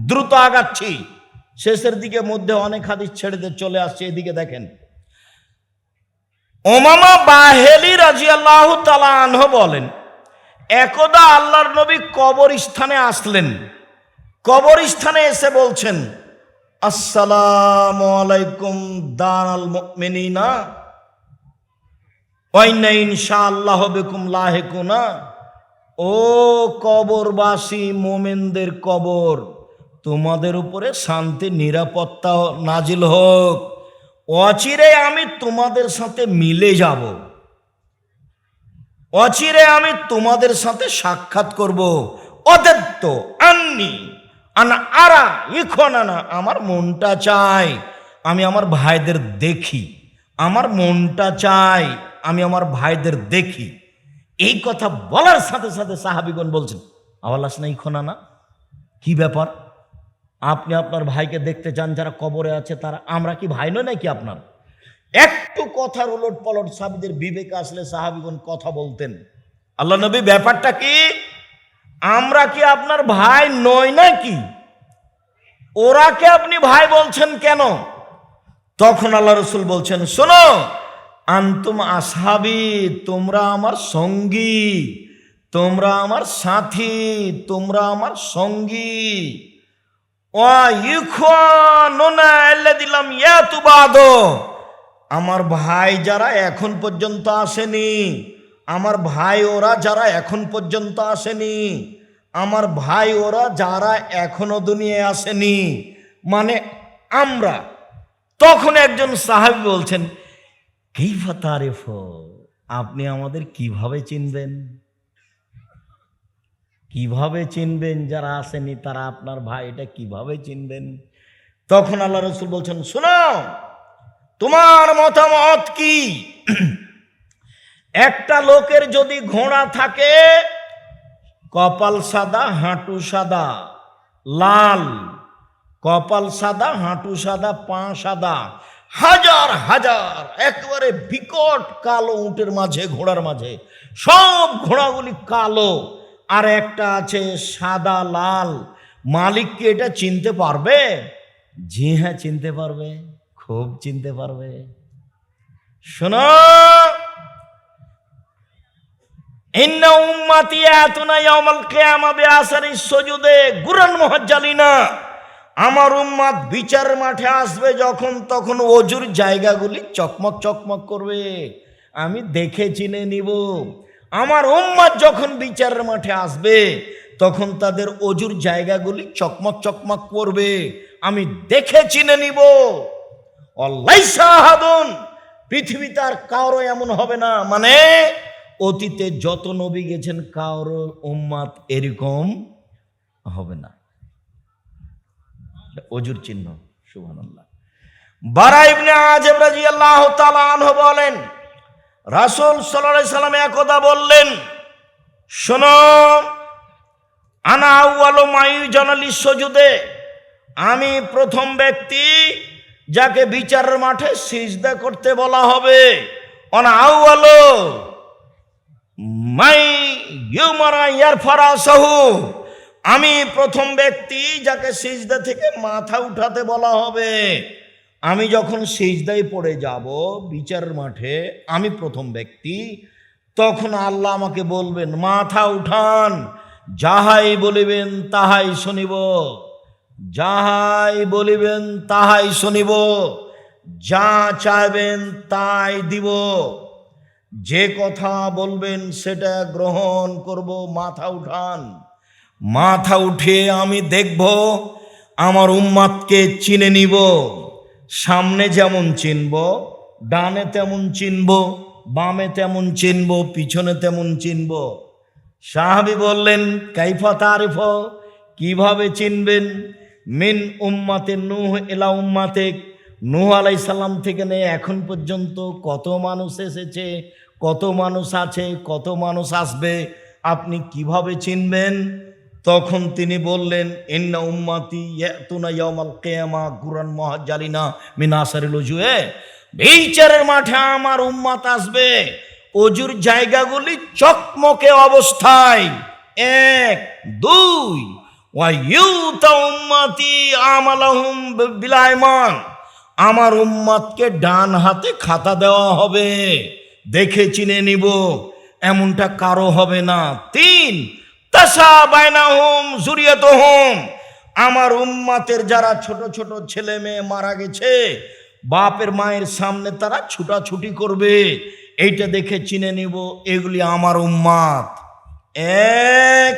[SPEAKER 1] দ্রুত আগাচ্ছি, শেষের দিকে মধ্যে অনেক হাদিস ছেড়ে দিয়ে চলে আসছে। এদিকে দেখেন, উমামা বাহিলী রাদিয়াল্লাহু তাআলা আনহু বলেন, একদা আল্লাহর নবী কবরস্থানে আসলেন। কবরস্থানে এসে বলছেন, আসসালামু আলাইকুম দারাল মুমিনিনা ওয়া ইন্না ইনশাআল্লাহু বিকুম লাহিকুনা। ও কবরবাসী মুমিনদের কবর, তোমাদের উপরে শান্তি নিরাপত্তা নাজিল হোক, অচিরে আমি তোমাদের সাথে মিলে যাব, অচিরে আমি তোমাদের সাথে সাক্ষাৎ করব। অদত্ত আন্নি আনা আরা ইখনানা, আমার মনটা চাই আমি আমার ভাইদের দেখি, আমার মনটা চাই আমি আমার ভাইদের দেখি। এই কথা বলার সাথে সাথে সাহাবীগণ বলছেন, আওয়ালাস না ইখনানা, কি ব্যাপার? আপনি আপনার ভাইকে দেখতে চান, যারা কবরে আছে তারা, আমরা কি ভাই নয় নাকি আপনার? একটু কথার উলট পলট সাহাবীদের বিবেকে আসলে সাহাবীগণ কথা বলতেন। আল্লাহ নবী, ব্যাপারটা কি? আমরা কি আপনার ভাই নই নাকি? ওরাকে আপনি ভাই বলছেন কেন? তখন আল্লাহ রাসূল বলছেন, শোনো, আনতুম আসহাবি, তোমরা আমার সঙ্গী, তোমরা আমার সাথী, তোমরা আমার সঙ্গী। আমার ভাই যারা এখন পর্যন্ত আসেনি, আমার ভাই ওরা যারা এখন পর্যন্ত আসেনি, আমার ভাই ওরা যারা এখনো দুনিয়ায় আসেনি, মানে আমরা। তখন একজন সাহাবী বলছেন, কাইফা তারিফ, আপনি আমাদের কিভাবে চিনবেন? কিভাবে চিনবেন যারা আসেনি তারা আপনার ভাই? এটা কিভাবে চিনবেন? তখন আল্লাহ রাসূল বলছেন, শোনো, তোমার মতামত কি? একটা লোকের যদি ঘোড়া থাকে কপাল সাদা হাঁটু সাদা লাল, কপাল সাদা হাঁটু সাদা পা সাদা, হাজার হাজার একেবারে বিকট কালো উটের মাঝে ঘোড়ার মাঝে, সব ঘোড়াগুলি কালো, আর একটা আছে সাদা লাল। মালিক কি এটা চিনতে পারবে? জি হ্যাঁ চিনতে পারবে, খুব চিনতে পারবে। শোনো, ইন্না উম্মতি আতুনা ইয়াউমাল কিয়ামা বিআসারি সুজুদে গুরান মুহাজ্জালিনা, আমার উম্মত বিচার মাঠে আসবে যখন তখন ওজুর জায়গাগুলি চকমক চকমক করবে, আমি দেখে চিনে নিব। আমার উম্মত যখন বিচারের মাঠে আসবে তখন তাদের ওজুর জায়গাগুলি চকমক চকমক করবে, আমি দেখে চিনে নিব। অলাইসা আহাদুন, পৃথিবীতে আর কারো এমন হবে না, মানে অতীতে যত নবী গেছেন কারো উম্মত এরকম হবে না। ওজুর চিহ্ন। সুবহানাল্লাহ। বারা ইবনে আযিব রাদিয়াল্লাহু তাআলা আনহু বলেন, রাসূল সাল্লাল্লাহু আলাইহি সাল্লাম একদা বললেন, শোনো, আনা আউয়ালু মাইউজানা লিসসুজুদে, আমি প্রথম ব্যক্তি যাকে বিচারের মাঠে সিজদা করতে বলা হবে। আনা আউয়ালু মাই ইউমারা ইয়ারফারাসাহু, আমি প্রথম ব্যক্তি যাকে সিজদা থেকে মাথা উঠাতে বলা হবে। আমি যখন সিজদায় পড়ে যাব বিচারের মাঠে, আমি প্রথম ব্যক্তি, তখন আল্লাহ আমাকে বলবেন মাথা উঠান, যাহাই বলিবেন তাহাই শুনিব, যাহাই বলিবেন তাহাই শুনিব, যা চাইবেন তাই দিব, যে কথা বলবেন সেটা গ্রহণ করব, মাথা উঠান। মাথা উঠিয়ে আমি দেখব, আমার উম্মাতকে চিনে নিব, সামনে যেমন চিনব, ডানে তেমন চিনব, বামে তেমন চিনব, পিছনে তেমন চিনব। সাহাবী বললেন, কাইফা তারিফ, কিভাবে চিনবেন? মিন উম্মাতে নূহ ইলা উম্মাতে, নূহ আলাইহিস সালাম থেকে নিয়ে এখন পর্যন্ত কত মানুষ এসেছে, কত মানুষ আছে, কত মানুষ আসবে, আপনি কিভাবে চিনবেন? তখন তিনি বললেন, ইন্না উম্মতি ইয়াতুনা ইয়াউমাল কিয়ামা গুরান মুহাজ্জালিনা মিন আসারিল উজুয়ে, বিচারের মাঠে আমার উম্মত আসবে অজুর জায়গাগুলি চকমকে অবস্থায়। এক, দুই, ওয়া ইউতা উম্মতি আমালাহুম বিল আইমান, আমার উম্মতকে ডান হাতে খাতা দেওয়া হবে, দেখে চিনে নিব, এমনটা কারো হবে না। তিন, তাসা বাইনাহুম যুরিয়াতুহুম, আমার উম্মতের যারা ছোট ছোট ছেলে মেয়ে মারা গেছে, বাপের মায়ের সামনে তারা ছুটাছুটি করবে, এইটা দেখে চিনে নিব এগুলি আমার উম্মত। এক,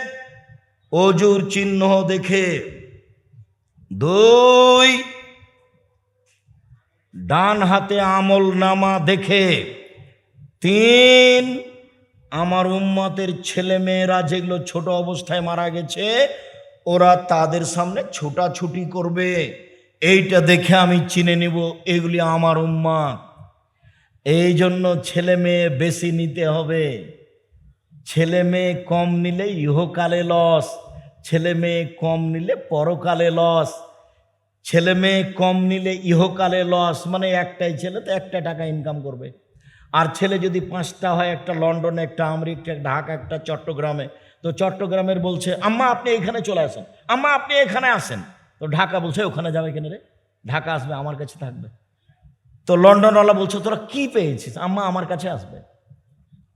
[SPEAKER 1] অজুর চিহ্ন দেখে। দুই, ডান হাতে আমল নামা দেখে। তিন, আমার উম্মতের ছেলে মেয়েরা যেগুলো ছোট অবস্থায় মারা গেছে ওরা তাদের সামনে ছোটাছুটি করবে, এইটা দেখে আমি চিনে নিব এগুলি আমার উম্মত। এই জন্য ছেলে মেয়ে বেশি নিতে হবে, ছেলে মেয়ে কম নিলে ইহকালে লস, ছেলে মেয়ে কম নিলে পরকালে লস। ছেলে মেয়ে কম নিলে ইহকালে লস, মানে একটাই ছেলে তো একটা টাকা ইনকাম করবে, আর ছেলে যদি 5টা হয়, একটা লন্ডনে, একটা আমেরিকা, একটা ঢাকা, একটা চট্টগ্রামে, তো চট্টগ্রামের বলছে আম্মা আপনি এখানে চলে আসেন, আম্মা আপনি এখানে আসেন, তো ঢাকা বলছে ওখানে যাবে কেন রে, ঢাকা আসবে আমার কাছে থাকবে। তো লন্ডনওয়ালা বলছে তোরা কি পেয়েছিস, আম্মা আমার কাছে আসবে।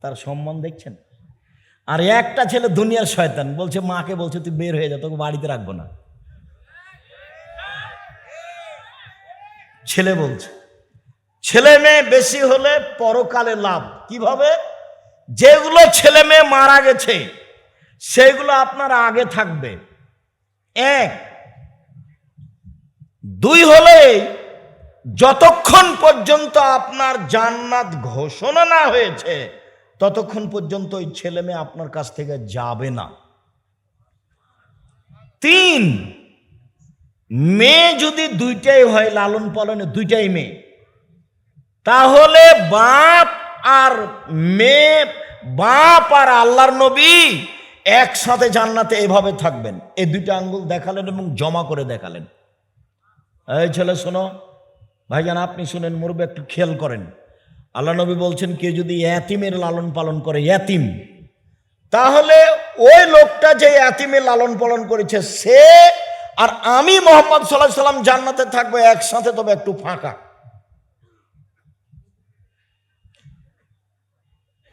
[SPEAKER 1] তার সম্মান দেখছেন? আর একটা ছেলে দুনিয়ার শয়তান, বলছে মাকে বলছে তুই বের হয়ে যা, তোকে বাড়িতে রাখবো না। ছেলে বলছে ছেলে মেয়ে বেশি হলে পরকালে লাভ। কিভাবে? যেগুলো ছেলে মেয়ে মারা গেছে সেগুলো আপনার আগে থাকবে। এক। দুই হলে যতক্ষণ পর্যন্ত আপনার জান্নাত ঘোষণা না হয়েছে ততক্ষণ পর্যন্ত ওই ছেলে মেয়ে আপনার কাছ থেকে যাবে না। তিন, মেয়ে যদি দুইটাই হয়, লালন পালনে দুইটাই মেয়ে, তাহলে বাপ আর মেয়ে, বাপ আর আল্লাহর নবী একসাথে জান্নাতে এভাবে থাকবেন। এই দুইটা আঙ্গুল দেখালেন এবং জমা করে দেখালেন। এই ছেলে শোনো, ভাইজান আপনি শুনেন, মুরব্বী একটু খেয়াল করেন। আল্লাহ নবী বলছেন কেউ যদি ইয়াতিমের লালন পালন করে, ইয়াতিম, তাহলে ওই লোকটা যে ইয়াতিমের লালন পালন করেছে সে আর আমি মুহাম্মদ সাল্লাল্লাহু আলাইহি সাল্লাম জান্নাতে থাকবো একসাথে, তবে একটু ফাঁকা।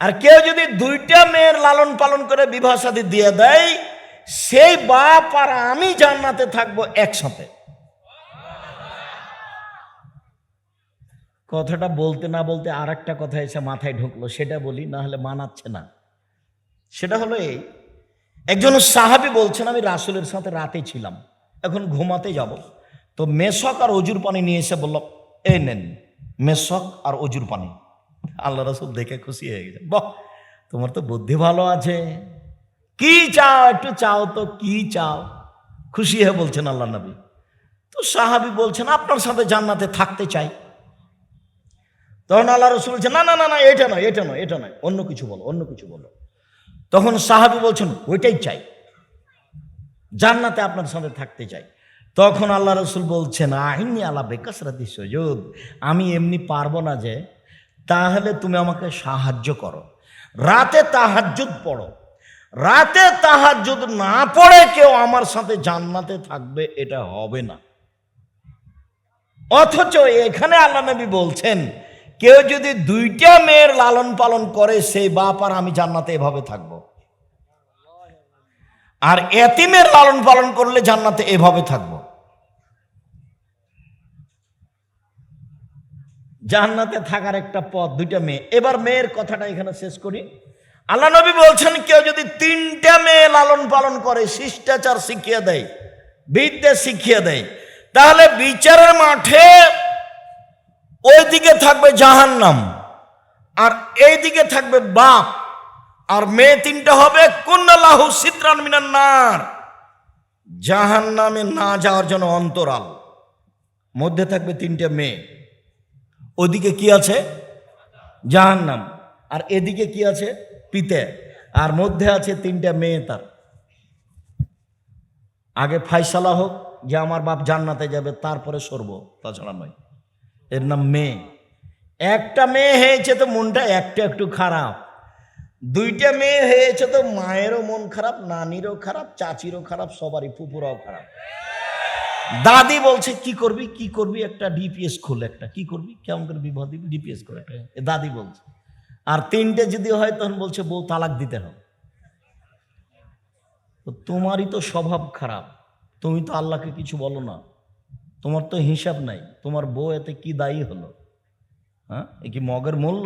[SPEAKER 1] আর কেউ যদি দুইটা মেয়ের লালন পালন করে বিবাহ শাদী দিয়ে দেয়, সেই বাপ আর আমি জান্নাতে থাকবো একসাথে। কথাটা বলতে না বলতে আর একটা কথা এসে মাথায় ঢুকলো, সেটা বলি, না হলে মানাচ্ছে না। সেটা হলো এই, একজন সাহাবী বলছেন আমি রাসূলের সাথে রাতে ছিলাম, এখন ঘুমাতে যাব, তো মেশক আর অজুর পানি নিয়ে এসে বলল, এই নেন মেশক আর অজুর পানি। আল্লাহ রাসূল দেখে খুশি হয়ে গেছে, বাহ তোমার তো বুদ্ধি ভালো আছে, কি চাও একটু চাও তো, কি চাও? খুশি হয়ে বলছেন আল্লাহ নবী। তো সাহাবী বলছেন আপনার সাথে জান্নাতে থাকতে চাই। তখন আল্লাহ রাসূল বলছেন না না না না, এটা নয় এটা নয় এটা নয়, অন্য কিছু বলো অন্য কিছু বলো। তখন সাহাবী বলছেন ওইটাই চাই, জান্নাতে আপনার সাথে থাকতে চাই। তখন আল্লাহ রাসূল বলছেন আহিনী আলা বেকাসরাতি সুজুদ, আমি এমনি পারবো না যে, তাহলে তুমি আমাকে সাহায্য করো, রাতে তাহাজ্জুদ পড়ো, রাতে তাহাজ্জুদ না পড়ে কেউ আমার সাথে জান্নাতে থাকবে এটা হবে না। অথচ এখানে আল্লাহ নবী বলছেন কেউ যদি দুইটা মেয়ের লালন পালন করে সেই বাপ আর আমি জান্নাতে এভাবে থাকবো, আর এতিমের লালন পালন করলে জান্নাতে এভাবে থাকবো। জান্নাতে থাকার একটা পথ, দুইটা মেয়ে। এবার মেয়ের কথাটা এখানে শেষ করি। আল্লাহ নবী বলছেন কেউ যদি তিনটা মেয়ে লালন পালন করে, শিষ্টাচার শিখিয়ে দেয়, বিদ্যা শিখিয়ে দেয়, তাহলে বিচারের মাঠে ওইদিকে থাকবে জাহান্নাম আর এইদিকে থাকবে বাপ, আর মেয়ে তিনটা হবে কুন্নাল্লাহু সিতরান মিনান নার, জাহান্নামে না যাওয়ার জন্য অন্তরাল, মধ্যে থাকবে তিনটা মেয়ে। ওদিকে কি আছে? জাহান্নাম। আর এদিকে কি আছে? পিতে। আর মধ্যে আছে তিনটা মেয়ে। তার আগে ফায়সালা হোক যে আমার বাপ জান্নাতে যাবে, তারপরে সরব, তাছাড়া নয়। এর নাম মেয়ে। একটা মেয়ে হয়েছে তো মনটা একটু খারাপ, দুইটা মেয়ে হয়েছে তো মায়েরও মন খারাপ, নানিরও খারাপ, চাচিরও খারাপ, সবারই, ফুপুরাও খারাপ। দাদি বলছে কি করবি কি করবি, একটা ডিপিএস খোল, একটা কি করবি, কেমন করে বিবাহ দিবি, ডিপিএস করে একটা, দাদি বলছে। আর তিনটে যদি হয় তখন বলছে বউ তালাক দিতে হবে। তো তোমারই তো স্বভাব খারাপ, তুমি তো আল্লাহকে কিছু বলো না, তোমার তো হিসাব নাই, তোমার বউ এতে কি দায়ী হলো? হ্যাঁ, এ কি মগের মূল্য?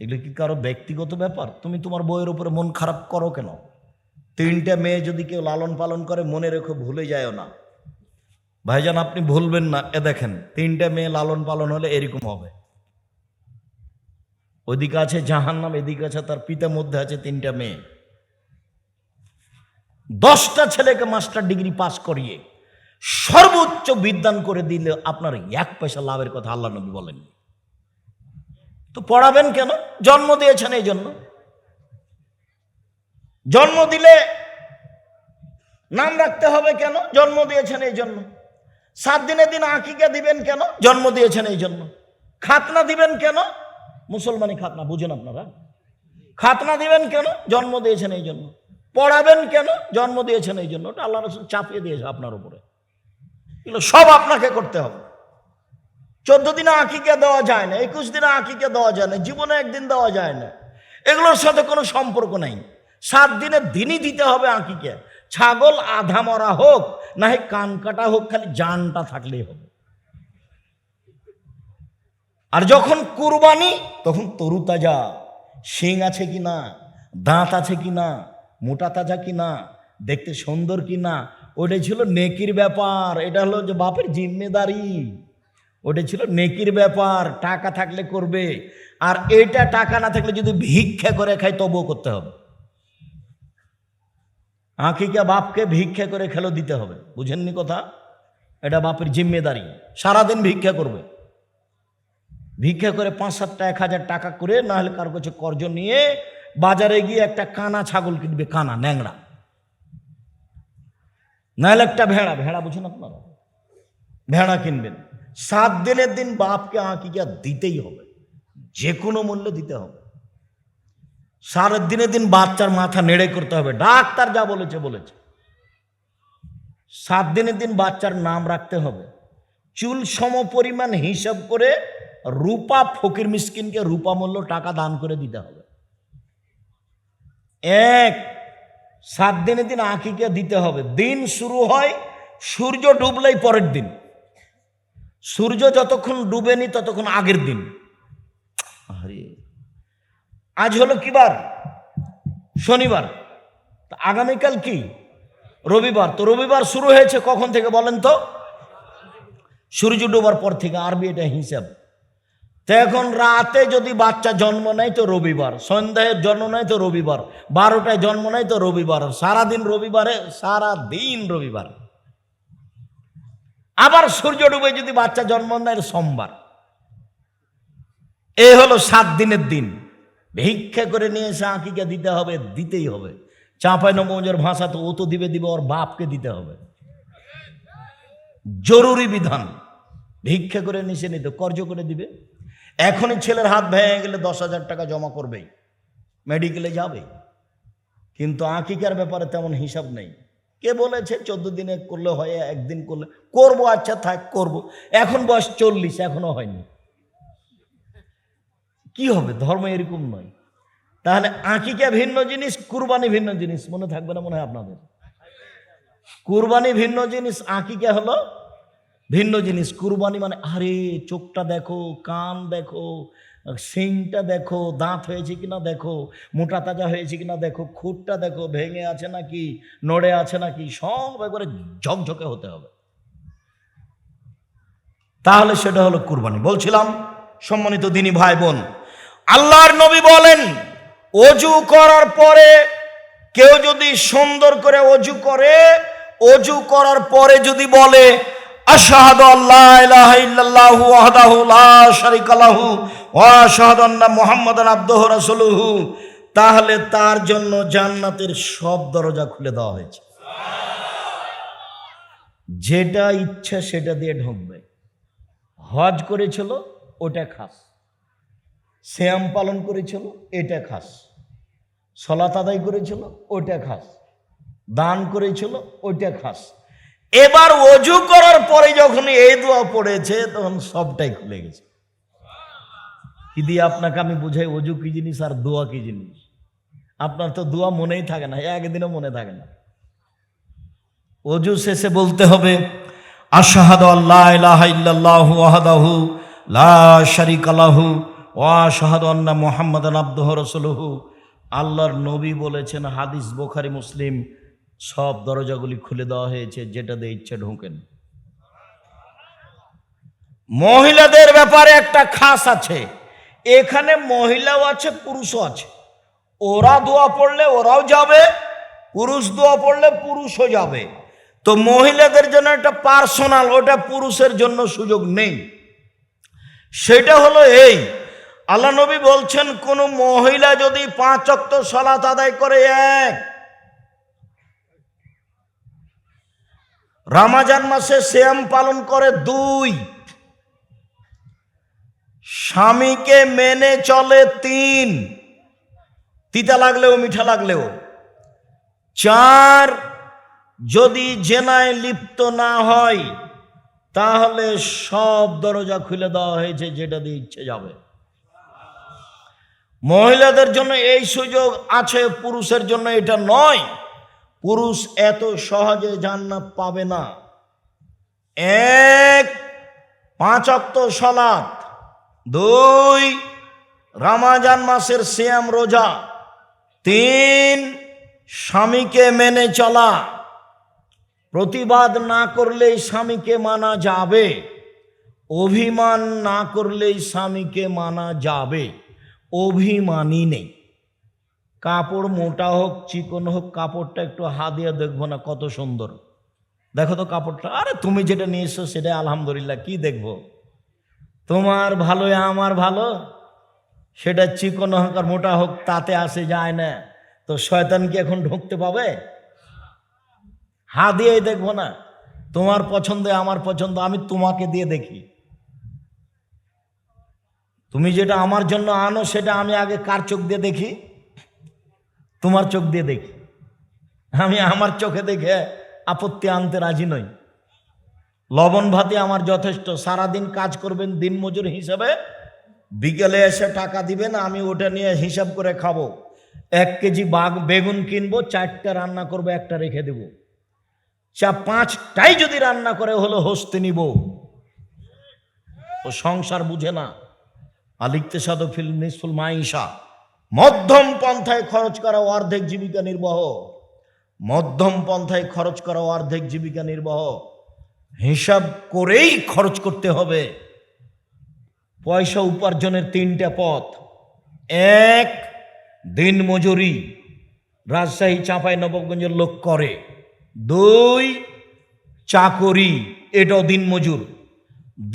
[SPEAKER 1] এগুলো কি কারো ব্যক্তিগত ব্যাপার? তুমি তোমার বউয়ের উপরে মন খারাপ করো কেন? তিনটা মেয়ে যদি কেউ লালন পালন করে, মনে রেখো ভুলে যায়ও না ভাইজান, আপনি ভুলবেন না। এ দেখেন তিনটা মেয়ে লালন পালন হলে এরকম হবে। ওদিকে আছে জাহান্নাম, এদিকে আছে তার পিতা, মধ্যে আছে তিনটা মেয়ে। 10টা ছেলেকে মাস্টার ডিগ্রি পাস করিয়ে সর্বোচ্চ বিদ্যান করে দিলে আপনার 1 পয়সা লাভের কথা আল্লাহ নবী বলেন। তো পড়াবেন কেন? জন্ম দিয়েছেন এই জন্য। জন্ম দিলে নাম রাখতে হবে কেন? জন্ম দিয়েছেন এই জন্য। 7 দিনের দিন আকিকা দিবেন কেন? জন্ম দিয়েছেন এই জন্য। খাতনা দিবেন কেন? মুসলমানি খাতনা বুঝেন আপনারা? খাতনা দিবেন কেন? জন্ম দিয়েছেন এই জন্য। পড়াবেন কেন? জন্ম দিয়েছেন এই জন্য। ওটা আল্লাহ রাসূল চাপিয়ে দিয়েছে আপনার উপরে, এগুলো সব আপনাকে করতে হবে। 14 দিনে আকিকা দেওয়া যায় না, 21 দিনে আকিকা দেওয়া যায় না, জীবনে একদিন দেওয়া যায় না, এগুলোর সাথে কোনো সম্পর্ক নাই। 7 দিনের দিনই দিতে হবে আকিকা। ছাগল আধা মরা হোক না হয় কান কাটা হোক, খালি জানটা থাকলেই হবে। আর যখন কুরবানি তখন তরুতাজা, শিং আছে কি না, দাঁত আছে কি না, মোটা তাজা কি না, দেখতে সুন্দর কি না, ওটা ছিল নেকির ব্যাপার। এটা হলো যে বাপের জিম্মেদারি, ওটা ছিল নেকির ব্যাপার। টাকা থাকলে করবে, আর এটা টাকা না থাকলে যদি ভিক্ষা করে খায় তবুও করতে হবে। আঁকিকা বাপকে ভিক্ষা করে খেলো দিতে হবে, বুঝেননি কথা? এটা বাপের জিম্মেদারি। সারাদিন ভিক্ষা করবে, ভিক্ষা করে 5-7টা 1000 টাকা করে, না হলে কারো কাছে কর্জ নিয়ে বাজারে গিয়ে একটা কানা ছাগল কিনবে, কানা ন্যাংরা, নাহলে একটা ভেড়া, ভেড়া বুঝেন আপনারা, ভেড়া কিনবেন। 7 দিনের দিন বাপকে আকিকা দিতেই হবে, যে কোনো মূল্যে দিতে হবে। 7 দিনের দিন বাচ্চার মাথা নেড়ে করতে হবে, ডাক্তার যা বলেছে বলেছে। 7 দিনের দিন বাচ্চার নাম রাখতে হবে, চুল সম পরিমাণ হিসাব করে রূপা ফকির মিসকিনকে রূপা মূল্য টাকা দান করে দিতে হবে। 7 দিনের দিন আকিকা দিতে হবে। দিন শুরু হয় সূর্য ডুবলেই পরের দিন, সূর্য যতক্ষণ ডুবেনি ততক্ষণ আগের দিন। আরে আজ হলো কি বার? শনিবার। আগামীকাল কি? রবিবার। তো রবিবার শুরু হয়েছে কখন থেকে বলেন তো? সূর্য ডোবার পর থেকে, আরবি এটা হিসাব। তো এখন রাতে যদি বাচ্চা জন্ম নেয় তো রবিবার, সন্ধ্যায় জন্ম নেয় তো রবিবার, 12টায় জন্ম নেয় তো রবিবার, সারাদিন রবিবারে, সারাদিন রবিবার। আবার সূর্য ডুবে যদি বাচ্চা জন্ম নেয় সোমবার। এই হলো 7 দিনের দিন। ভিক্ষা করে নিয়ে এসে আকিকা দিতে হবে, দিতেই হবে। চাঁপাইনবাবগঞ্জের ভাষা তো ও তো দিবে, ওর বাপকে দিতে হবে, জরুরি বিধান। ভিক্ষা করে নিচে নিতে, কর্জ করে দিবে। এখনই ছেলের হাত ভেঙে গেলে 10,000 টাকা জমা করবেই, মেডিকেলে যাবে। কিন্তু আকিকার ব্যাপারে তেমন হিসাব নেই। কে বলেছে 14 দিনে করলে হয়, একদিন করলে করবো, আচ্ছা থাক করবো। এখন বয়স 40, এখনো হয়নি, কি হবে? ধর্ম এরকম নয়। তাহলে আকিকা ভিন্ন জিনিস, কুরবানি ভিন্ন জিনিস। মনে থাকবে না মনে হয় আপনাদের? কুরবানি ভিন্ন জিনিস, আকিকা হলো ভিন্ন জিনিস। কুরবানি মানে আরে চোখটা দেখো, কান দেখো, শিংটা দেখো, দাঁত হয়েছে কিনা দেখো, মোটা তাজা হয়েছে কিনা দেখো, খুঁটটা দেখো ভেঙে আছে নাকি, নড়ে আছে নাকি, সব একবারে ঝকঝকে হতে হবে, তাহলে সেটা হলো কুরবানি। বলছিলাম সম্মানিত দিনী ভাই বোন, আল্লাহর নবী বলেন অজু করার পরে কেউ যদি সুন্দর করে অজু করে, অজু করার পরে যদি বলে আশহাদু আল্লা ইলাহা ইল্লাল্লাহু ওয়াহদাহু লা শারীকা লাহু ওয়া আশহাদু আন্না মুহাম্মাদান আবদুহু রাসূলুহু, তাহলে তার জন্য জান্নাতের সব দরজা খুলে দেওয়া হয়েছে। যেটা ইচ্ছা সেটা দিয়ে ঢুকবে। হজ করেছিল ওটা খাস, সিয়াম পালন করেছিল এটা খাস, সালাত আদায় করেছিল ওইটা খাস, দান করেছিল ওইটা খাস। এবার ওযু করার পরে যখন এই দোয়া পড়েছে তখন সবটাই খুলে গেছে। কি দিয়ে আপনাকে আমি বুঝাই ওযু কি জিনিস আর দোয়া কি জিনিস? আপনার তো দোয়া মনেই থাকে না, একদিনও মনে থাকে না। ওযু শেষে বলতে হবে আশহাদু আল্লা ইলাহা ইল্লাল্লাহু ওয়াহদাহু লা শারীকা লাহু ওয়া আশহাদু আন্না মুহাম্মাদান আবদুহু রাসূলুহু। আল্লাহর নবী বলেছেন, হাদিস বুখারী মুসলিম, সব দরজাগুলি খুলে দেওয়া হয়েছে, যেটা দিয়ে ইচ্ছে ঢোকেন। মহিলাদের ব্যাপারে একটা খাস আছে, এখানে মহিলাও আছে পুরুষও আছে। ওরা দোয়া পড়লে ওরাও যাবে, পুরুষ দোয়া পড়লে পুরুষও যাবে। তো মহিলাদের জন্য একটা পার্সোনাল, ওটা পুরুষের জন্য সুযোগ নেই। সেটা হলো এই, আল্লাহ নবী বলছেন কোন মহিলা যদি 5 ওয়াক্ত সালাত আদায় করে, 1, রমজান মাসে সিয়াম পালন করে, 2, স্বামীকে মেনে চলে, 3, তিতা লাগলেও মিঠা লাগলেও, 4, যদি জেনায় লিপ্ত না হয়, তাহলে সব দরজা খুলে দেওয়া হয়েছে, যেটা দিয়ে ইচ্ছে যাবে। মহিলাদের জন্য এই সুযোগ আছে, পুরুষের জন্য এটা নয়। পুরুষ এত সহজে জান্নাত পাবে না। 1, 5 ওয়াক্ত সালাত, 2, রমজান মাসের সিয়াম রোজা, 3, স্বামীকে মেনে চলা। প্রতিবাদ না করলেই স্বামীকে মানা যাবে, অভিমান না করলেই স্বামীকে মানা যাবে। অভিমানী নেই। কাপড় মোটা হোক চিকন হোক, কাপড়টা একটু হাত দিয়ে দেখবো না কত সুন্দর, দেখো তো কাপড়টা, আরে তুমি যেটা নিয়ে এসছো সেটা আলহামদুলিল্লাহ, কি দেখবো? তোমার ভালো আমার ভালো, সেটা চিকন হোক আর মোটা হোক তাতে আসে যায় না। তো শয়তান কি এখন ঢুকতে পাবে? হা দিয়েই দেখবো না। তোমার পছন্দ আমার পছন্দ, আমি তোমাকে দিয়ে দেখি। তুমি যেটা আমার জন্য আনো সেটা আমি আগে কার চোখ দিয়ে দেখি? তোমার চোখ দিয়ে দেখি। আমি আমার চোখে দেখে আপত্তি আনতে রাজি নই। লবণ ভাতে আমার যথেষ্ট। সারাদিন কাজ করবেন দিনমজুর হিসাবে, বিকেলে এসে টাকা দিবেন, আমি ওটা নিয়ে হিসাব করে খাবো। 1 কেজি বেগুন কিনবো, 4টা রান্না করবো, 1টা রেখে দেব। 5টাই যদি রান্না করে হলো হস্তে নিব। ও সংসার বুঝে না। আলিকতে সাদো ফিল নিসফুল মাইশা, মধ্যম পন্থায় খরচ করা অর্ধেক জীবিকা নির্বাহ। মধ্যম পন্থায় খরচ করা অর্ধেক জীবিকা নির্বাহ। হিসাব করেই খরচ করতে হবে। পয়সা উপার্জনের 3টা পথ। 1, দিন মজুরি, রাজশাহী চাঁপাইনবাবগঞ্জের লোক করে। 2, চাকরি, এটাও দিনমজুর।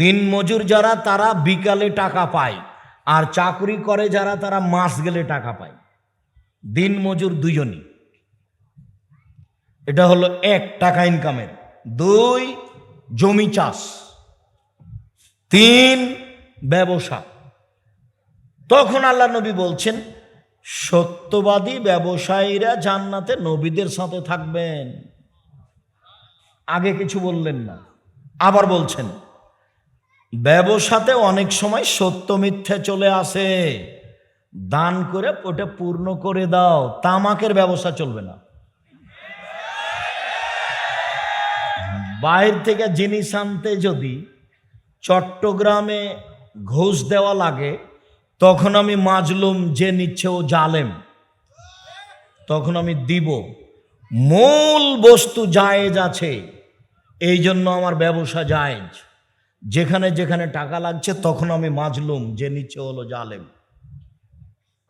[SPEAKER 1] দিনমজুর যারা তারা বিকালে টাকা পায়, আর চাকরি করে যারা তারা মাস গেলে টাকা পায়। দিনমজুর দুজনই। এটা হলো 1, টাকা ইনকামের। 2, জমি চাষ। 3, ব্যবসা। তখন আল্লাহ নবী বলছেন, সত্যবাদী ব্যবসায়ীরা জান্নাতে নবীদের সাথে থাকবেন। আগে কিছু বললেন না, আবার বলছেন ব্যবসাতে অনেক সময় সত্য মিথ্যে চলে আসে, দান করে ওটা পূর্ণ করে দাও। তামাকের ব্যবসা চলবে না। বাইরে থেকে জিনিস আনতে যদি চট্টগ্রামে ঘুষ দেওয়া লাগে, তখন আমি মাজলুম, যে নিচ্ছে ও জালেম, তখন আমি দিব। মূল বস্তু জায়েজ আছে, এই জন্য আমার ব্যবসা জায়েজ। যেখানে যেখানে টাকা লাগছে তখন আমি মাজলুম, যে নিচ্ছে হলো জালেম।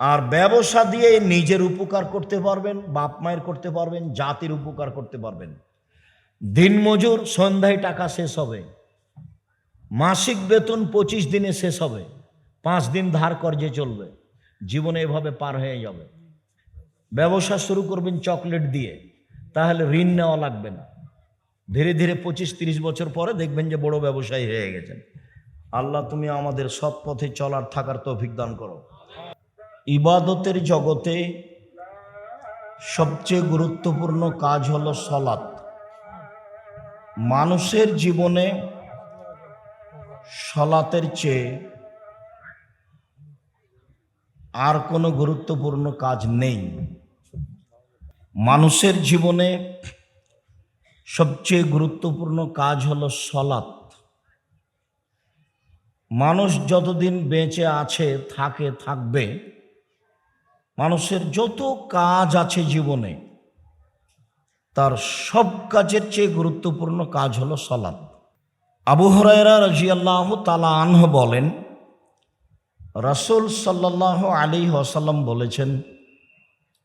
[SPEAKER 1] আর ব্যবসা দিয়ে নিজের উপকার করতে পারবেন, বাপ মায়ের করতে পারবেন, জাতির উপকার করতে পারবেন। দিনমজুর সন্ধ্যায় টাকা শেষ হবে, মাসিক বেতন 25 দিনে শেষ হবে, 5 দিন ধার কর্জে চলবে, জীবনে এভাবে পার হয়ে যাবে। ব্যবসা শুরু করবেন চকলেট দিয়ে, তাহলে ঋণ নেওয়া লাগবে না। ধীরে ধীরে 25-30 বছর পরে দেখবেন যে বড় ব্যবসায়ী হয়ে গেছেন। আল্লাহ তুমি আমাদের সৎ পথে চলার থাকার তৌফিক দান করো। ইবাদতের জগতে সবচেয়ে গুরুত্বপূর্ণ কাজ হলো সালাত। মানুষের জীবনে সালাতের চেয়ে আর কোনো গুরুত্বপূর্ণ কাজ নেই। মানুষের জীবনে সবচেয়ে গুরুত্বপূর্ণ কাজ হলো সালাত। মানুষ যতদিন বেঁচে আছে, থাকবে, মানুষের যত কাজ আছে জীবনে, তার সব কাজের চেয়ে গুরুত্বপূর্ণ কাজ হলো সালাত। আবু হুরায়রা রাদিয়াল্লাহু তাআলা আনহু বলেন, রাসূল সাল্লাল্লাহু আলাইহি ওয়াসাল্লাম বলেছেন,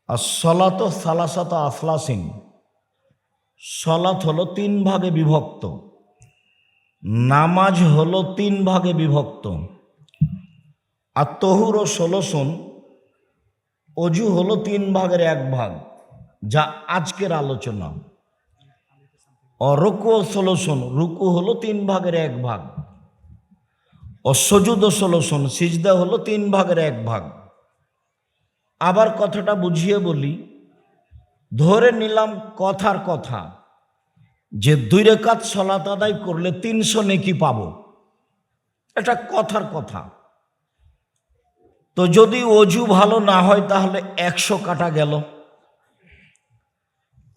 [SPEAKER 1] আস-সালাতু সালাসাতু আফলাসিন, সালাত হলো 3 ভাগে বিভক্ত, নামাজ হলো 3 ভাগে বিভক্ত। আত-তাহুর 16, অজু হলো 3 ভাগের 1 ভাগ, যা আজকের আলোচনা। রুকু 16, রুকু হলো 3 ভাগের 1 ভাগ। সুজুদ 16, সিজদা হলো 3 ভাগের 1 ভাগ। আবার কথাটা বুঝিয়ে বলি, ধরে নিলাম কথার কথা যে 2 রাকাত সালাত আদায় করলে 300 নেকি পাবো, এটা কথার কথা। তো যদি অজু ভালো না হয় তাহলে 100 কাটা গেল,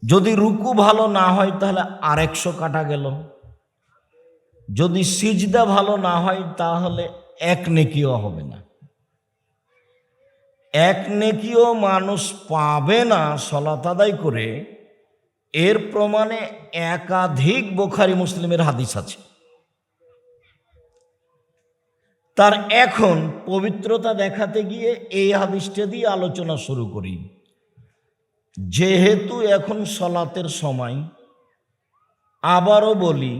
[SPEAKER 1] যদি রুকু ভালো না হয় তাহলে আর 100 কাটা গেল, যদি সিজদা ভালো না হয় তাহলে 1 নেকিও হবে না। 1 নেকিও মানুষ পাবে না সালাত আদায় করে। এর প্রমাণে একাধিক বুখারী মুসলিমের হাদিস আছে। তার এখন পবিত্রতা দেখাতে গিয়ে এই হাদিসটা দিয়ে আলোচনা শুরু করি। যেহেতু এখন সালাতের সময়, আবারও বলি,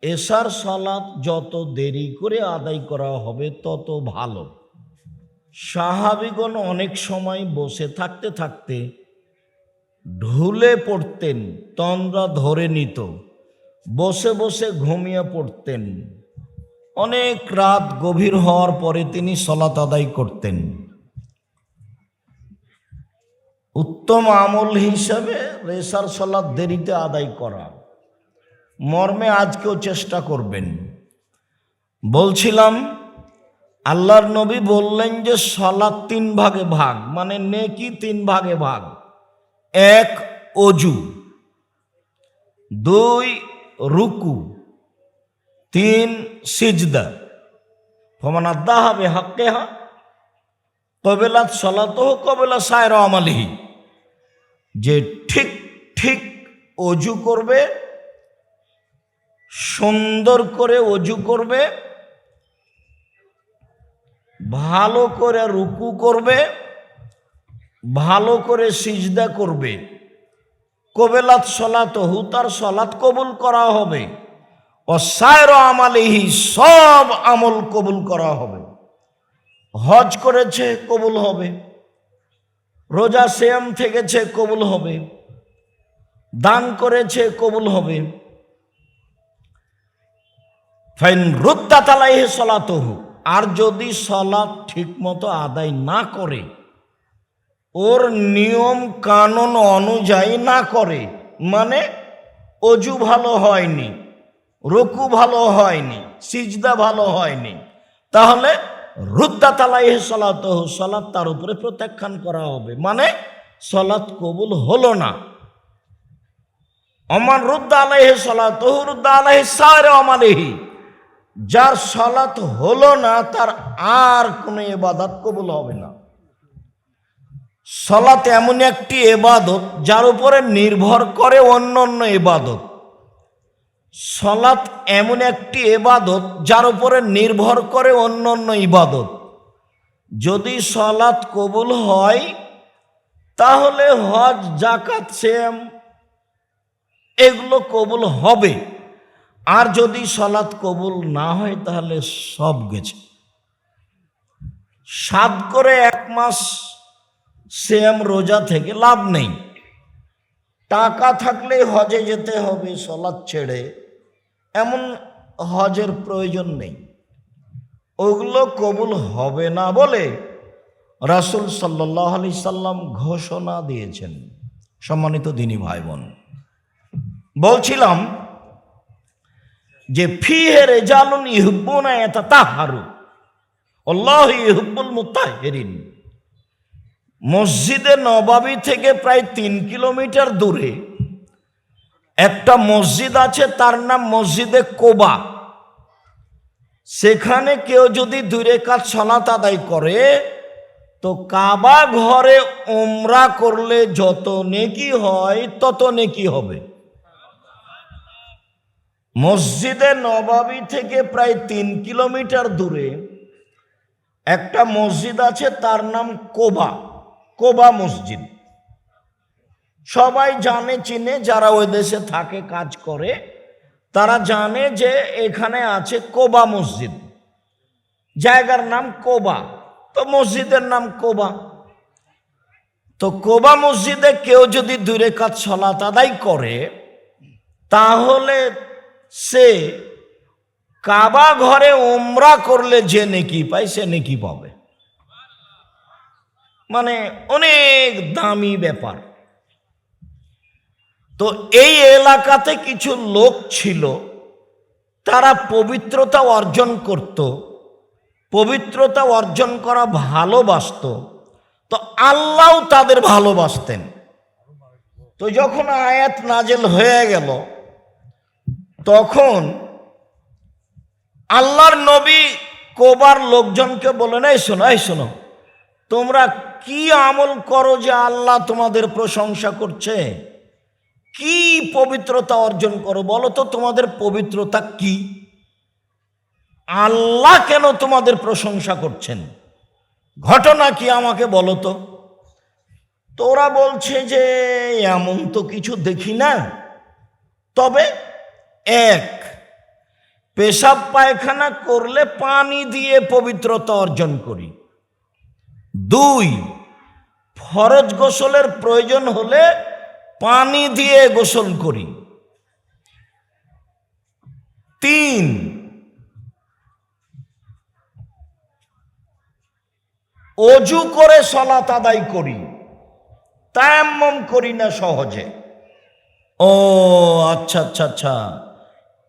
[SPEAKER 1] এশার সালাত যত দেরি করে আদায় করা হবে তত ভালো। সাহাবীগণ অনেক সময় বসে থাকতে থাকতে ঢুলে পড়তেন, তন্দ্রা ধরে নিত, বসে বসে ঘুমিয়ে পড়তেন। অনেক রাত গভীর হওয়ার পরে তিনি সালাত আদায় করতেন। উত্তম আমল হিসাবে রেশার সালাত দেরিতে আদায় করা মর্মে আজকেও চেষ্টা করবেন। বলছিলাম, আল্লাহর নবী বললেন যে সালাত 3 ভাগে ভাগ, মানে নেকি 3 ভাগে ভাগ। 1 অজু, 2 রুকু, 3 সিজদা। ফমান আদ্দাহা বিহাক্কিহা ক্বাবলাত সালাতুহু ক্বাবলা সায়র আমালিহি। যে ঠিক ঠিক অজু করবে, সুন্দর করে অজু করবে, ভালো করে রুকু করবে, ভালো করে সিজদা করবে, ক্বাবলাত সালাতুহু, তার সালাত কবুল করা হবে। ও সায়র আমালিহি, সব আমল কবুল করা হবে। হজ করেছে কবুল হবে, রোজা সিয়াম থেকেছে কবুল হবে, দান করেছে কবুল হবে। ফাইন রুদ্দাত আলাইহি সালাতুহু, আর যদি সালাত ঠিক মতো আদায় না করে, ওর নিয়ম কানুন অনুযায়ী না করে, মানে অজু ভালো হয়নি, রুকু ভালো হয়নি, সিজদা ভালো হয়নি, তাহলে রুদ্দাত আলাইহি সালাতুহু, সালাত তার উপরে প্রত্যাখ্যান করা হবে, মানে সালাত কবুল হলো না। অমান রুদ্দা আলাইহি সালাতুহু রুদ্দা আলাইহি সায়র আমালিহি, যার সালাত হলো না তার আর কোনো ইবাদত কবুল হবে না। সালাত এমন একটি ইবাদত যার উপরে নির্ভর করে অন্য অন্য ইবাদত। সালাত এমন একটি ইবাদত যার উপরে নির্ভর করে অন্য অন্য ইবাদত। যদি সালাত কবুল হয় তাহলে হজ, যাকাত, সিয়াম এগুলো কবুল হবে। আর যদি সালাত কবুল না হয় তাহলে সব গেছে। সাদ করে 1 মাস সিয়াম রোজা থেকে লাভ নেই। টাকা থাকলেই হজে যেতে হবে সালাত ছেড়ে, এমন হজের প্রয়োজন নেই। ওগুলো কবুল হবে না বলে রাসূল সাল্লাল্লাহু আলাইহি সাল্লাম ঘোষণা দিয়েছেন। সম্মানিত দ্বীনী ভাই বোন, বলছিলাম যে ফিহে রিজালুন ইউহিব্বুনা ইয়াতাতাহহারু আল্লাহু ইউহিব্বুল মুতাহহিরিন। মসজিদে নববী থেকে প্রায় 3 কিলোমিটার দূরে একটা মসজিদ আছে, তার নাম মসজিদে কোবা। সেখানে কেউ যদি 2 রাকাত সালাত আদায় করে তো কাবা ঘরে উমরা করলে যত নেকি হয় তত নেকি হবে। মসজিদে নববী থেকে প্রায় 3 কিলোমিটার দূরে একটা মসজিদ আছে, তার নাম কোবা, কোবা মসজিদ। সবাই জানে চিনে, যারা ওই দেশে থাকে কাজ করে তারা জানে যে এখানে আছে কোবা মসজিদ, জায়গার নাম কোবা, তো মসজিদের নাম কোবা। তো কোবা মসজিদে কেউ যদি 2 রাকাত সালাত আদায় করে তাহলে সে কাবা ঘরে উমরা করলে যে নেকি পায় সে নেকি পাবে। মানে অনেক দামি ব্যাপার। তো এই এলাকাতে কিছু লোক ছিল, তারা পবিত্রতা অর্জন করত, পবিত্রতা অর্জন করা ভালোবাসত, তো আল্লাহও তাদের ভালোবাসতেন। তো যখন আয়াত নাজেল হয়ে গেল তখন আল্লাহর নবী কোবার লোকজনকে বলেন, এই শোনো, তোমরা কি আমল করো যে আল্লাহ তোমাদের প্রশংসা করছে? কি পবিত্রতা অর্জন করো বলো তো, তোমাদের পবিত্রতা কি? আল্লাহ কেন তোমাদের প্রশংসা করছেন? ঘটনা কি আমাকে বলো তো। তোরা বলছে যে এমন তো কিছু দেখি না, তবে 1 পেশাব পায়খানা করলে পানি দিয়ে পবিত্রতা অর্জন করি, 2, ফরজ গোসলের প্রয়োজন হলে পানি দিয়ে গোসল করি। 3, অজু করে সালাত আদায় করি, তায়াম্মুম করি না সহজে। ও আচ্ছা আচ্ছা আচ্ছা,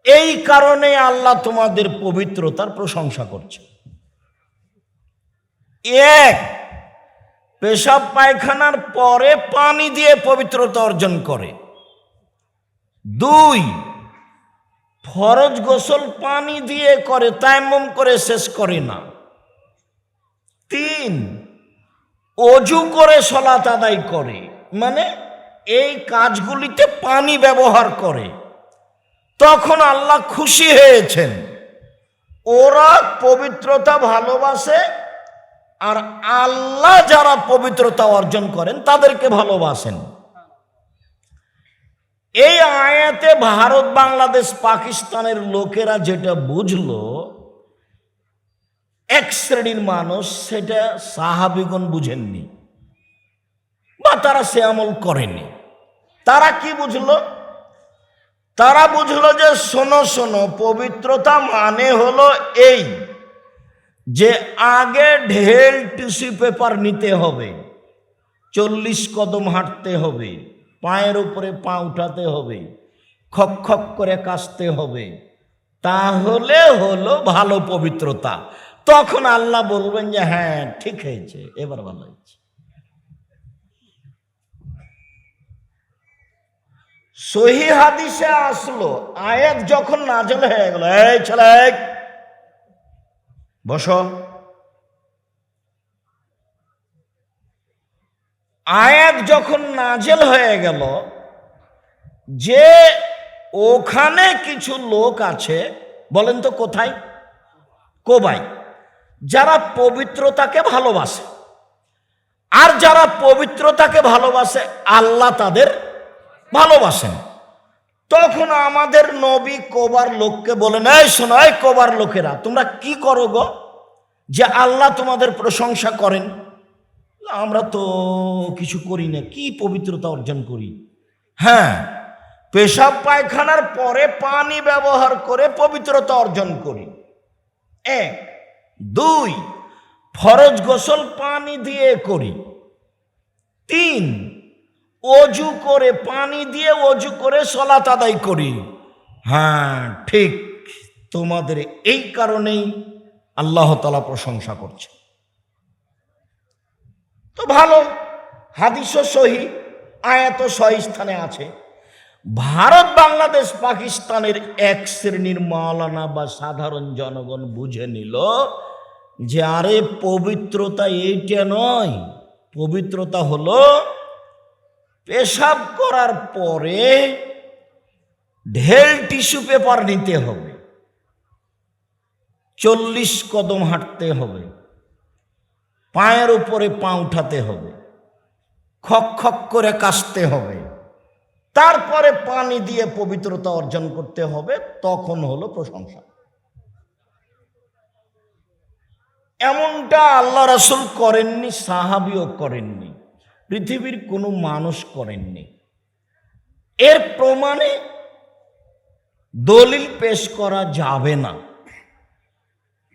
[SPEAKER 1] এই কারণে আল্লাহ তোমাদের পবিত্রতার প্রশংসা করছে। 1, পেশাব পায়খানার পরে পানি দিয়ে পবিত্রতা অর্জন করে। 2, ফরজ গোসল পানি দিয়ে করে, তায়াম্মুম করে শেষ করে না। 3, অজু করে সালাত আদায় করে, মানে এই কাজগুলিতে পানি ব্যবহার করে। তখন আল্লাহ খুশি হয়েছেন, ওরা পবিত্রতা ভালোবাসে, আর আল্লাহ যারা পবিত্রতা অর্জন করেন তাদেরকে ভালোবাসেন। এই আয়াতে ভারত, বাংলাদেশ, পাকিস্তানের লোকেরা যেটা বুঝলো এক শ্রেণীর মানুষ, সেটা সাহাবীগণ বুঝেননি বা তারা সে আমল করেনি। তারা কি বুঝলো? তারা বুঝলো যে শোনো শোনো, পবিত্রতা মানে হলো এই যে আগে ঢেল টিস্যু পেপার নিতে হবে, 40 কদম হাঁটতে হবে, পায়ের উপরে পা উঠাতে হবে, খক খক করে কাশতে হবে, তাহলে হলো ভালো পবিত্রতা। তখন আল্লাহ বলবেন যে হ্যাঁ ঠিক হয়েছে, এবার ভালো হয়েছে। সহিহ হাদিসে আসলো, আয়াত যখন নাযিল হয়ে গেল, এই ছেলে বসো, আয়াত যখন নাযিল হয়ে গেল যে ওখানে কিছু লোক আছে, বলেন তো কোথায়? কোবাই, যারা পবিত্রতাকে ভালোবাসে, আর যারা পবিত্রতাকে ভালোবাসে আল্লাহ তাদের ভালোবাসেন। তখন আমাদের নবী কোবার লোককে বলেন, এই শোনো, এই কোবার লোকেরা, তোমরা কি করো গো যে আল্লাহ তোমাদের প্রশংসা করেন? আমরা তো কিছু করি না, কি পবিত্রতা অর্জন করি? হ্যাঁ, পেশাব পায়খানার পরে পানি ব্যবহার করে পবিত্রতা অর্জন করি। 1, 2, ফরজ গোসল পানি দিয়ে করি। 3, অজু করে পানি দিয়ে অজু করে সালাত আদায় করি। হ্যাঁ ঠিক, তোমাদের এই কারণেই আল্লাহ তাআলা প্রশংসা করছে। তো ভালো, হাদিসও সহি, আয়াতও সহি স্থানে আছে। ভারত, বাংলাদেশ, পাকিস্তানের এক শ্রেণীর মাওলানা বা সাধারণ জনগণ বুঝে নিল যে আরে পবিত্রতা এইটা নয়, পবিত্রতা হলো পেশাব করার পরে ঢেল টিস্যু পেপার নিতে হবে, 40 কদম হাঁটতে হবে, পায়ের উপরে পা উঠাতে হবে, খক খক করে কাশতে হবে, তারপরে পানি দিয়ে পবিত্রতা অর্জন করতে হবে, তখন হলো প্রশংসা। এমনটা আল্লাহ রাসূল করেননি, সাহাবীও করেননি, পৃথিবীর কোনো মানুষ করেননি। এর প্রমাণে দলিল পেশ করা যাবে না।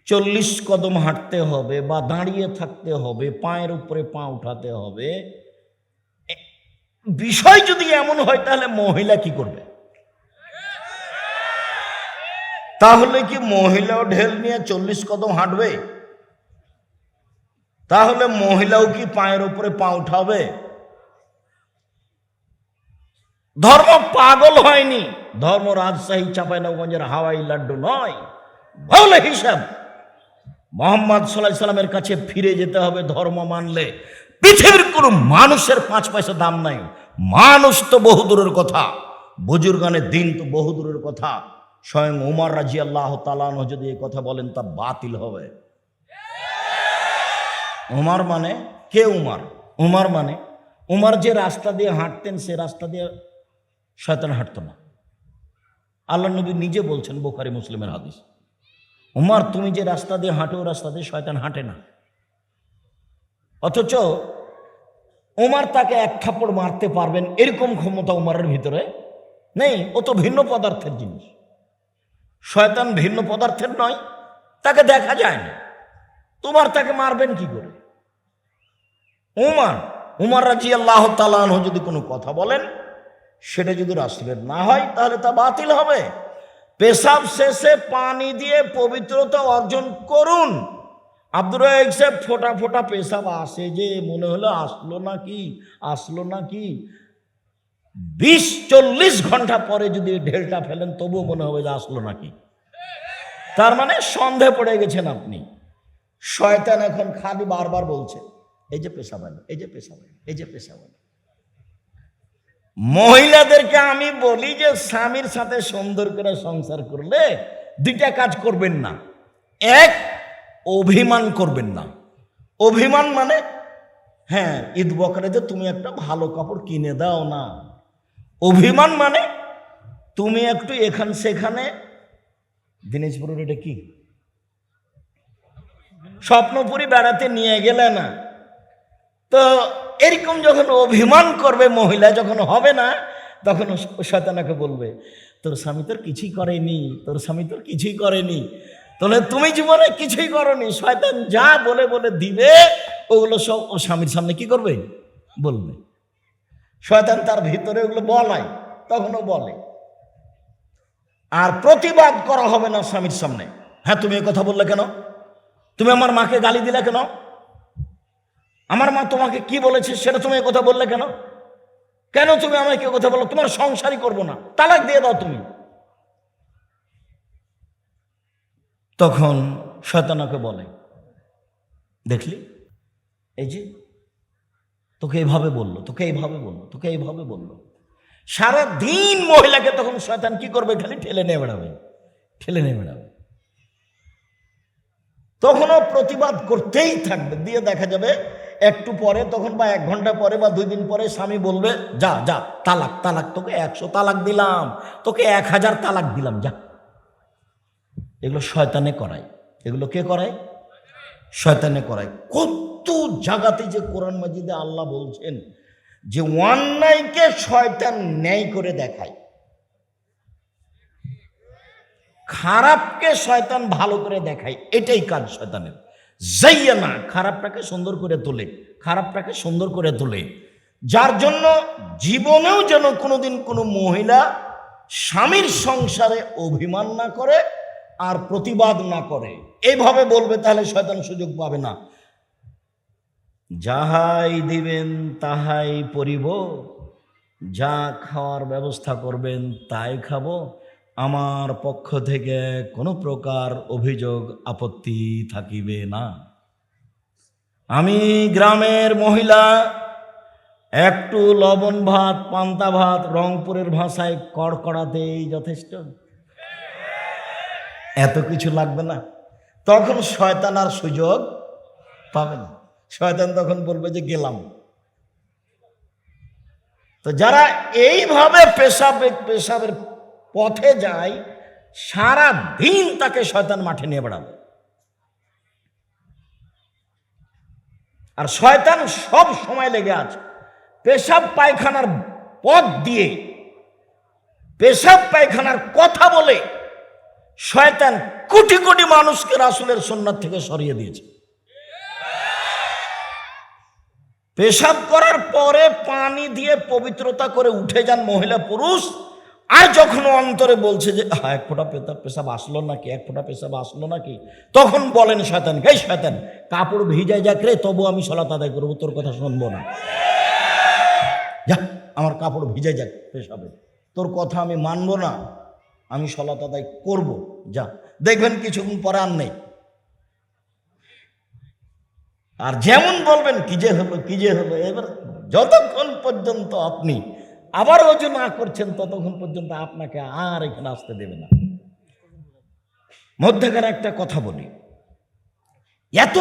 [SPEAKER 1] 40 কদম হাঁটতে হবে বা দাঁড়িয়ে থাকতে হবে, পায়ের উপরে পা উঠাতে হবে, বিষয় যদি এমন হয় তাহলে মহিলা কি করবে? তাহলে কি মহিলাও ঢেল নিয়ে 40 কদম হাঁটবে? তাহলে মহিলাও কি পায়ের উপরে পা উঠাবে? ধর্ম পাগল হয়নি, ধর্ম রাজশাহী চাঁপাইনবাবগঞ্জের হাওয়াই লাড্ডু নয়। বলে হিসাব মুহাম্মদ সাল্লাল্লাহু আলাইহি সাল্লামের কাছে ফিরে যেতে হবে ধর্ম মানলে। পৃথিবীর কোনো মানুষের 5 পয়সা দাম নাই। মানুষ তো বহুদূরের কথা, বুজুর্গানের দিন তো বহুদূরের কথা। স্বয়ং উমর রাদিয়াল্লাহু তাআলা আনহু যদি এই কথা বলেন তা বাতিল হবে। উমর মানে কে? উমর মানে উমর যে রাস্তা দিয়ে হাঁটতেন সে রাস্তা দিয়ে শয়তান হাঁটতো না। আল্লাহ নবী নিজে বলছেন, বুখারী মুসলিমের হাদিস, উমর তুমি যে রাস্তা দিয়ে হাঁটো ও রাস্তা দিয়ে শয়তান হাঁটে না। অথচ ওমর তাকে এক থাপ্পড় মারতে পারবেন এরকম ক্ষমতা ওমরের ভিতরে নেই। ও তো ভিন্ন পদার্থের জিনিস, শয়তান ভিন্ন পদার্থের নয়, তাকে দেখা যায় না। তোমার তাকে মারবেন কি করে? উমর রাদিয়াল্লাহু তাআলা আনহু যদি কোনো কথা বলেন, সেটা যদি রাসূলের না হয় তাহলে তা বাতিল হবে। পেশাব শেষে পানি দিয়ে পবিত্রতা অর্জন করুন। আব্দুর রাজ্জাক সাহেব ফোঁটা ফোঁটা পেশাব আসে যে মনে হলো আসলো নাকি 20-40 ঘন্টা পরে যদি ঢেলটা ফেলেন তবুও মনে হবে যে আসলো নাকি। তার মানে সন্দেহ পড়ে গেছেন আপনি। শয়তান এখন খালি বারবার বলছে এই যে পেশাব এলো, এই যে পেশাব এলো, এই যে পেশাব এলো। মহিলাদেরকে আমি বলি যে স্বামীর সাথে সুন্দর করে সংসার করলে দুইটা কাজ করবেন না। এক, অভিমান করবেন না। অভিমান মানে হ্যাঁ ঈদ বকরাতে তুমি একটা ভালো কাপড় কিনে দাও না। অভিমান মানে তুমি একটু এখান সেখানে দিনাজপুরের এটা কি স্বপ্নপুরী বেড়াতে নিয়ে গেলে না। তো এরকম যখন অভিমান করবে মহিলা, যখন হবে না তখন শয়তানকে বলবে তোর স্বামী তোর কিছুই করেনি, তোর স্বামী তোর কিছুই করেনি। তাহলে তুমি জীবনে কিছুই করনি। শয়তান যা বলে বলে দিবে ওগুলো সব ও স্বামীর সামনে কি করবে? বলবে। শয়তান তার ভিতরে ওগুলো বলায়, তখনও বলে। আর প্রতিবাদ করা হবে না স্বামীর সামনে। হ্যাঁ তুমি এই কথা বললে কেন? তুমি আমার মাকে গালি দিলে কেন? আমার মা তোমাকে কি বলেছে সেটা তুমি এই কথা বললে কেন? কেন তুমি আমাকে কথা বলো? তোমার সংসারই করবো না, তালাক দিয়ে দাও তুমি। তখন শয়তানকে বলে দেখলি এই যে তোকে এইভাবে বললো, তোকে এইভাবে বললো, তোকে এইভাবে বললো। সারা দিন মহিলাকে তখন শয়তান কি করবে? খালি ঠেলে নিয়ে বেড়াবে, ঠেলে নিয়ে বেড়াবে। তখনও প্রতিবাদ করতেই থাকবে। দিয়ে দেখা যাবে একটু পরে, তখন বা 1 ঘন্টা পরে বা 2 দিন পরে স্বামী বলবে যা যা তালাক, তালাক, তোকে 100 তালাক দিলাম, তোকে 1000 তালাক দিলাম, যা। এগুলো শয়তানে করায়। এগুলো কে করায়? শয়তানে করায়। কত জায়গাতে যে কোরআন মাজিদে আল্লাহ বলছেন যে অন্যায়কে শয়তান ন্যায় করে দেখায়, খারাপকে শয়তান ভালো করে দেখায়। এটাই কাজ শয়তানের। যাইয়ানা, খারাপটাকে সুন্দর করে তোলে, খারাপটাকে সুন্দর করে তোলে। যার জন্য জীবনেও যেন কোনোদিন কোনো মহিলা স্বামীর সংসারে অভিমান না করে আর প্রতিবাদ না করে। এইভাবে বলবে, তাহলে শয়তান সুযোগ পাবে না। যাহাই দিবেন তাহাই পরিব, যা খাওয়ার ব্যবস্থা করবেন তাই খাবো, আমার পক্ষ থেকে কোনো প্রকার অভিযোগ আপত্তি থাকিবে না। আমি গ্রামের মহিলা, একটু লবণ ভাত, পান্তা ভাত, রংপুরের ভাষায় কড়কড়াতেই যথেষ্ট, এত কিছু লাগবে না। তখন শয়তান আর সুযোগ পাবে না। শয়তান তখন বলবে যে গেলাম। তো যারা এইভাবে পেশাবের পথে যায়, সারা দিন তাকে শয়তান মাঠে নিয়ে বেড়াবে। আর শয়তান সব সময় লেগে আছে পেশাব পায়খানার পথ দিয়ে, পেশাব পায়খানার কথা বলে শয়তান কোটি কোটি মানুষকে রাসূলের সুন্নাত থেকে সরিয়ে দিয়েছে। পেশাব করার পরে পানি দিয়ে পবিত্রতা করে উঠে যান মহিলা পুরুষ, আর যখন অন্তরে বলছে যে হ্যাঁ 1 ফোঁটা পেশাব আসলো নাকি, 1 ফোঁটা পেশাব আসলো নাকি, তখন বলেন শয়তান, এই শয়তান কাপড় ভিজায় যাক রে, তবু আমি সালাত আদায় করবো, তোর কথা শুনবো না। যা, আমার কাপড় ভিজায় যাক পেশাবে, তোর কথা আমি মানবো না, আমি সালাত আদায় করব। যা, দেখবেন কিছুক্ষণ পরে আর নেই। আর যেমন বলবেন কি যে হলো, কি যে হলো, এবার যতক্ষণ পর্যন্ত আপনি আবার ওযু না করছেন ততক্ষণ পর্যন্ত আপনাকে আর এখানে আসতে দেবে না। মধ্যেখানে একটা কথা বলি, এত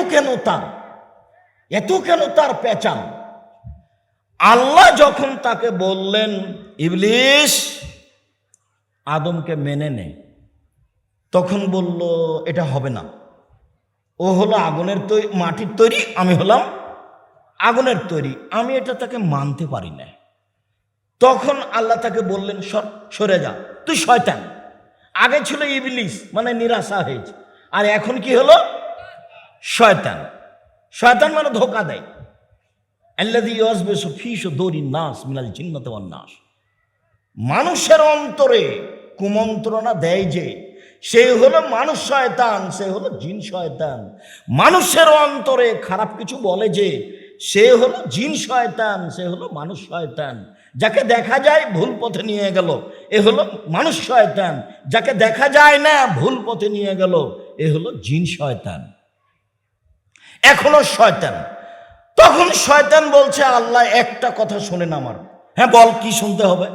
[SPEAKER 1] কেন তার পেঁচান? আল্লাহ যখন তাকে বললেন ইবলিস আদমকে মেনে নে, তখন বলল এটা হবে না, ও হলো আগুনের মাটির তৈরি, আমি হলাম আগুনের তৈরি, আমি এটা তাকে মানতে পারি না। তখন আল্লাহ তাকে বললেন, সরে যা, তুই শয়তান। আগে ছিল ইবলিস, মানে নিরাশা হয়েছে, আর এখন কি হলো? শয়তান। শয়তান মানে ধোকা দেয়। আল্লাযী ইউওয়াসবিসু ফী সুদূরিন নাস মিনাল জিন্নাতি ওয়ান নাস, মানুষের অন্তরে কুমন্ত্রণা দেয় যে, সে হলো মানুষ শয়তান, সে হলো জিন শয়তান। মানুষের অন্তরে খারাপ কিছু বলে যে, সে হলো জিন শয়তান, সে হলো মানুষ শয়তান। যাকে দেখা যায় ভুল পথে নিয়ে গেল, এ হলো মানুষ শয়তান। যাকে দেখা যায় না ভুল পথে নিয়ে গেল, এ হলো জিন শয়তান, এখনো শয়তান। তখন শয়তান বলছে, আল্লাহ একটা কথা শোনেন আমার। হ্যাঁ বল, কি শুনতে হবে?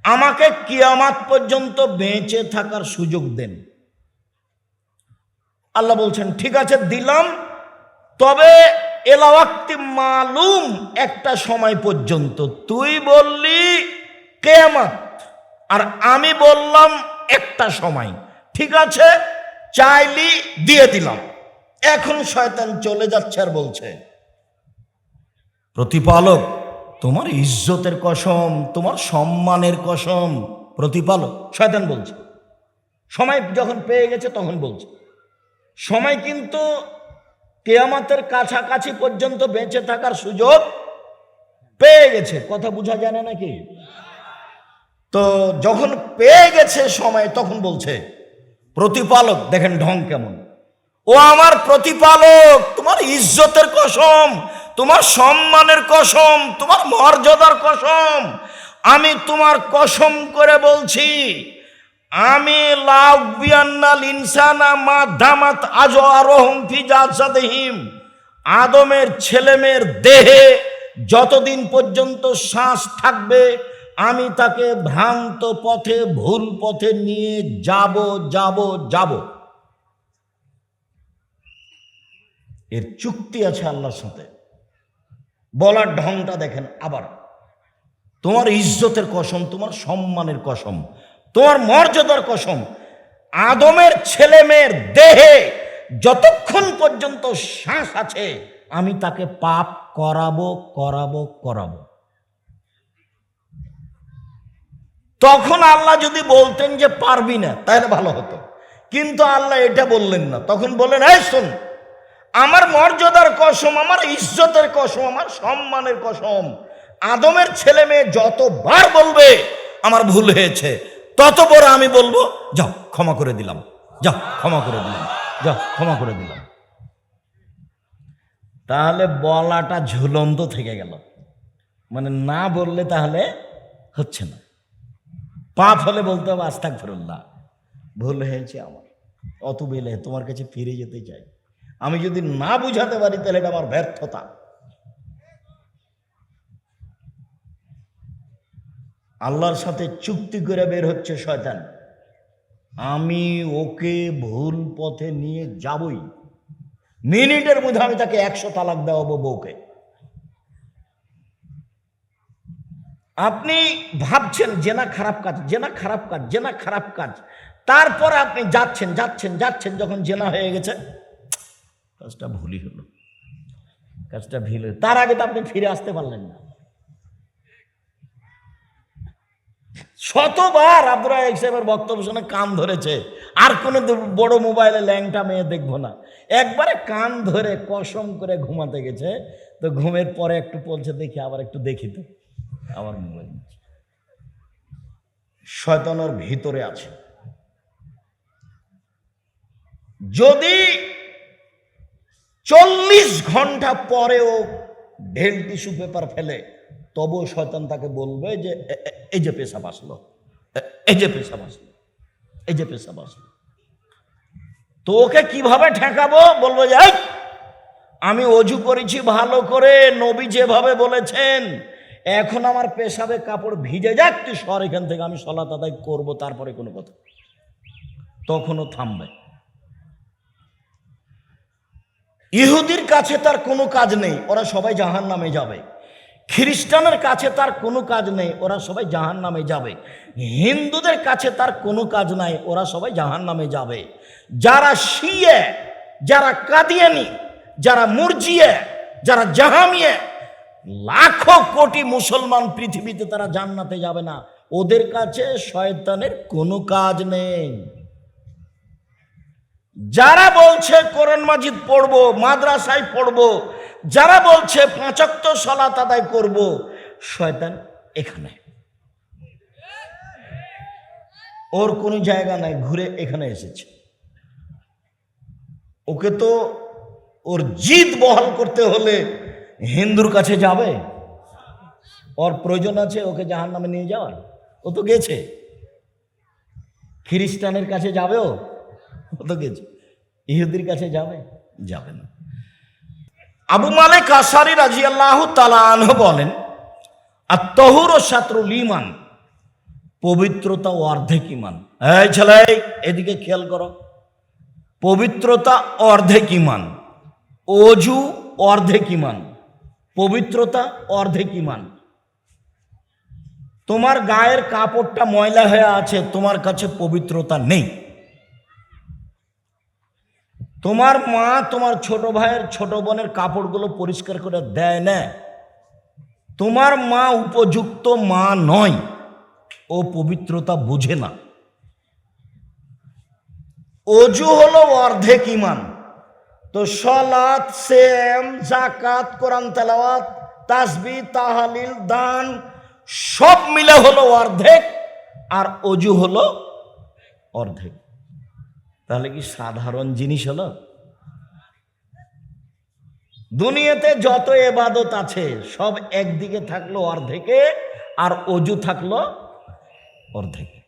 [SPEAKER 1] আমাকে কিয়ামত পর্যন্ত বেঁচে থাকার সুযোগ দেন। আল্লাহ বলছেন, ঠিক আছে দিলাম, তবে এলা ওয়াক্তি মালুম, একটা সময় পর্যন্ত। তুই বললি কিয়ামত, আর আমি বললাম একটা সময়। ঠিক আছে, চাইলি দিয়ে দিলাম। এখন শয়তান চলে যাচ্ছে আর বলছে, প্রতিপালক তোমার ইজ্জতের কসম, তোমার সম্মানের কসম। প্রতিপালক, শয়তান বলছে, সময় যখন পেয়ে গেছে তখন বলছে। সময় কিন্তু কিয়ামতের কাছাকাছি পর্যন্ত বেঁচে থাকার সুযোগ পেয়ে গেছে। কথা বোঝা যায় না নাকি? তো যখন পেয়ে গেছে সময়, তখন বলছে, প্রতিপালক, দেখেন ঢং কেমন, ও আমার প্রতিপালক, তোমার ইজ্জতের কসম, তোমার সম্মানের কসম, তোমার মর্যাদার কসম, আমি তোমার কসম করে বলছি, আমি লাউবিয়ান্নাল ইনসানা মা দামাত আজওয়ারুহুম ফি জাসাদিহিম, আদমের ছেলেমেয়ের দেহে যতদিন পর্যন্ত শ্বাস থাকবে, আমি তাকে ভ্রান্ত পথে, ভুল পথে নিয়ে যাব। এর চুক্তি আছে আল্লাহর সাথে। বলার ঢংটা দেখেন আবার, তোমার ইজ্জতের কসম, তোমার সম্মানের কসম, তোমার মর্যাদার কসম, আদমের ছেলে মেয়ের দেহে যতক্ষণ পর্যন্ত শ্বাস আছে, আমি তাকে পাপ করাবো। তখন আল্লাহ যদি বলতেন যে পারবি না, তাহলে ভালো হতো, কিন্তু আল্লাহ এটা বললেন না। তখন বললেন, এই শোন, আমার মর্যাদার কসম, আমার ইজ্জতের কসম, আমার সম্মানের কসম, আদমের ছেলে মেয়ে যতবার বলবে আমার ভুল হয়েছে, তত বড় আমি বলবো, যাও ক্ষমা করে দিলাম, যাও ক্ষমা করে দিলাম, যাও ক্ষমা করে দিলাম। তাহলে বলাটা ঝুলন্ত থেকে গেল, মানে না বললে তাহলে হচ্ছে না। পাপ হলে বলতে হবে, আস্তাগফিরুল্লাহ, ভুল হয়েছে আমার, অত বেলে তোমার কাছে ফিরে যেতে চাই। আমি যদি না বুঝাতে পারি তাহলে এটা আমার ব্যর্থতা। আল্লাহর সাথে চুক্তি করে বের হচ্ছে শয়তান, আমি ওকে ভুল পথে নিয়ে যাবই, মিনিটের মধ্যে আমি তাকে 100 তালাক দেওয়াবো বউকে। আপনি ভাবছেন জেনা খারাপ কাজ, জেনা খারাপ কাজ, জেনা খারাপ কাজ, তারপরে আপনি যাচ্ছেন, যখন জেনা হয়ে গেছে, কাজটা ভুলই হলো, কাজটা ভুল, তার আগে তো আপনি ফিরে আসতে পারলেন না। শতবার আব্দুর রাজ্জাক সাহেবের বক্তব্য শুনে কান ধরেছে, আর কোনো বড় মোবাইলে ল্যাংটা মেয়ে দেখবো না। একবারে কান ধরে কসম করে ঘুমাতে গেছে, তো ঘুমের পরে একটু বলছে, দেখি আবার একটু দেখি, তো আবার মোবাইল। শয়তানের ভিতরে আছে। যদি 40 ঘন্টা পরেও ঢেল টিস্যু পেপার ফেলে, তবু শয়তান তাকে বলবে যে এই যে পেশাব আসলো, এই যে পেশাব আসলো, এই যে পেশাব আসলো। তো ওকে কিভাবে ঠেকাবো? বলবো যে আমি অজু করেছি ভালো করে, নবী যেভাবে বলেছেন, এখন আমার পেশাবে কাপড় ভিজে যাক, তুই সর এখান থেকে, আমি সালাত আদায় করবো, তারপরে কোনো কথা। তখনও থামবে। ইহুদির কাছে তার কোনো কাজ নেই, ওরা সবাই জাহান্নামে যাবে। খ্রিস্টানের কাছে তার কোনো কাজ নেই, ওরা সবাই জাহান্নামে যাবে। হিন্দুদের কাছে তার কোনো কাজ নাই, ওরা সবাই জাহান্নামে যাবে। যারা শিয়া, যারা কাদিয়ানি, যারা মুরজিয়া, যারা জাহামিয়ে, লাখো কোটি মুসলমান পৃথিবীতে তারা জান্নাতে যাবে না, ওদের কাছে শয়তানের কোনো কাজ নেই। যারা বলছে কোরআন মাজিদ পড়বো, মাদ্রাসায় পড়বো, যারা বলছে 5 ওয়াক্ত সালাত আদায় করব, শয়তান এখানে, ওর কোনো জায়গা নাই, ঘুরে এখানে এসেছে। ওকে তো ওর জিদ বহাল করতে হলে হিন্দুর কাছে যাবে? ওর প্রয়োজন আছে ওকে জাহান্নামে নিয়ে যাওয়ার? ও তো গেছে। খ্রিস্টানের কাছে যাবে? ও তো গেছে। ইহুদির কাছে যাবে? যাবে না। আবু মালিক আশআরী রাদিয়াল্লাহু তাআলা আনহু বলেন, আত-তাহুরু শাতরুল ঈমান, পবিত্রতা অর্ধেক ঈমান। এই ছেলে, এদিকে খেয়াল করো। পবিত্রতা অর্ধেক ঈমান, ওযু অর্ধেক ঈমান, পবিত্রতা অর্ধেক ঈমান। তোমার গায়ের কাপড়টা ময়লা হয়ে আছে, তোমার কাছে পবিত্রতা নেই। তোমার মা তোমার ছোট ভাইয়ের ছোট বোনের কাপড়গুলো পরিষ্কার করে দেয় না, তোমার মা উপযুক্ত মা নয়, ও পবিত্রতা বুঝে না। ওযু হলো অর্ধেক ঈমান। তো সালাত, সিয়াম, যাকাত, কোরআন তেলাওয়াত, তাসবিহ, তাহলিল, দান সব মিলে হলো অর্ধেক, আর ওযু হলো অর্ধেক। তাহলে কি সাধারণ জিনিস হলো? দুনিয়াতে যত ইবাদত আছে সব একদিকে থাকলো অর্ধেকে, আর ওযু থাকলো অর্ধেকে।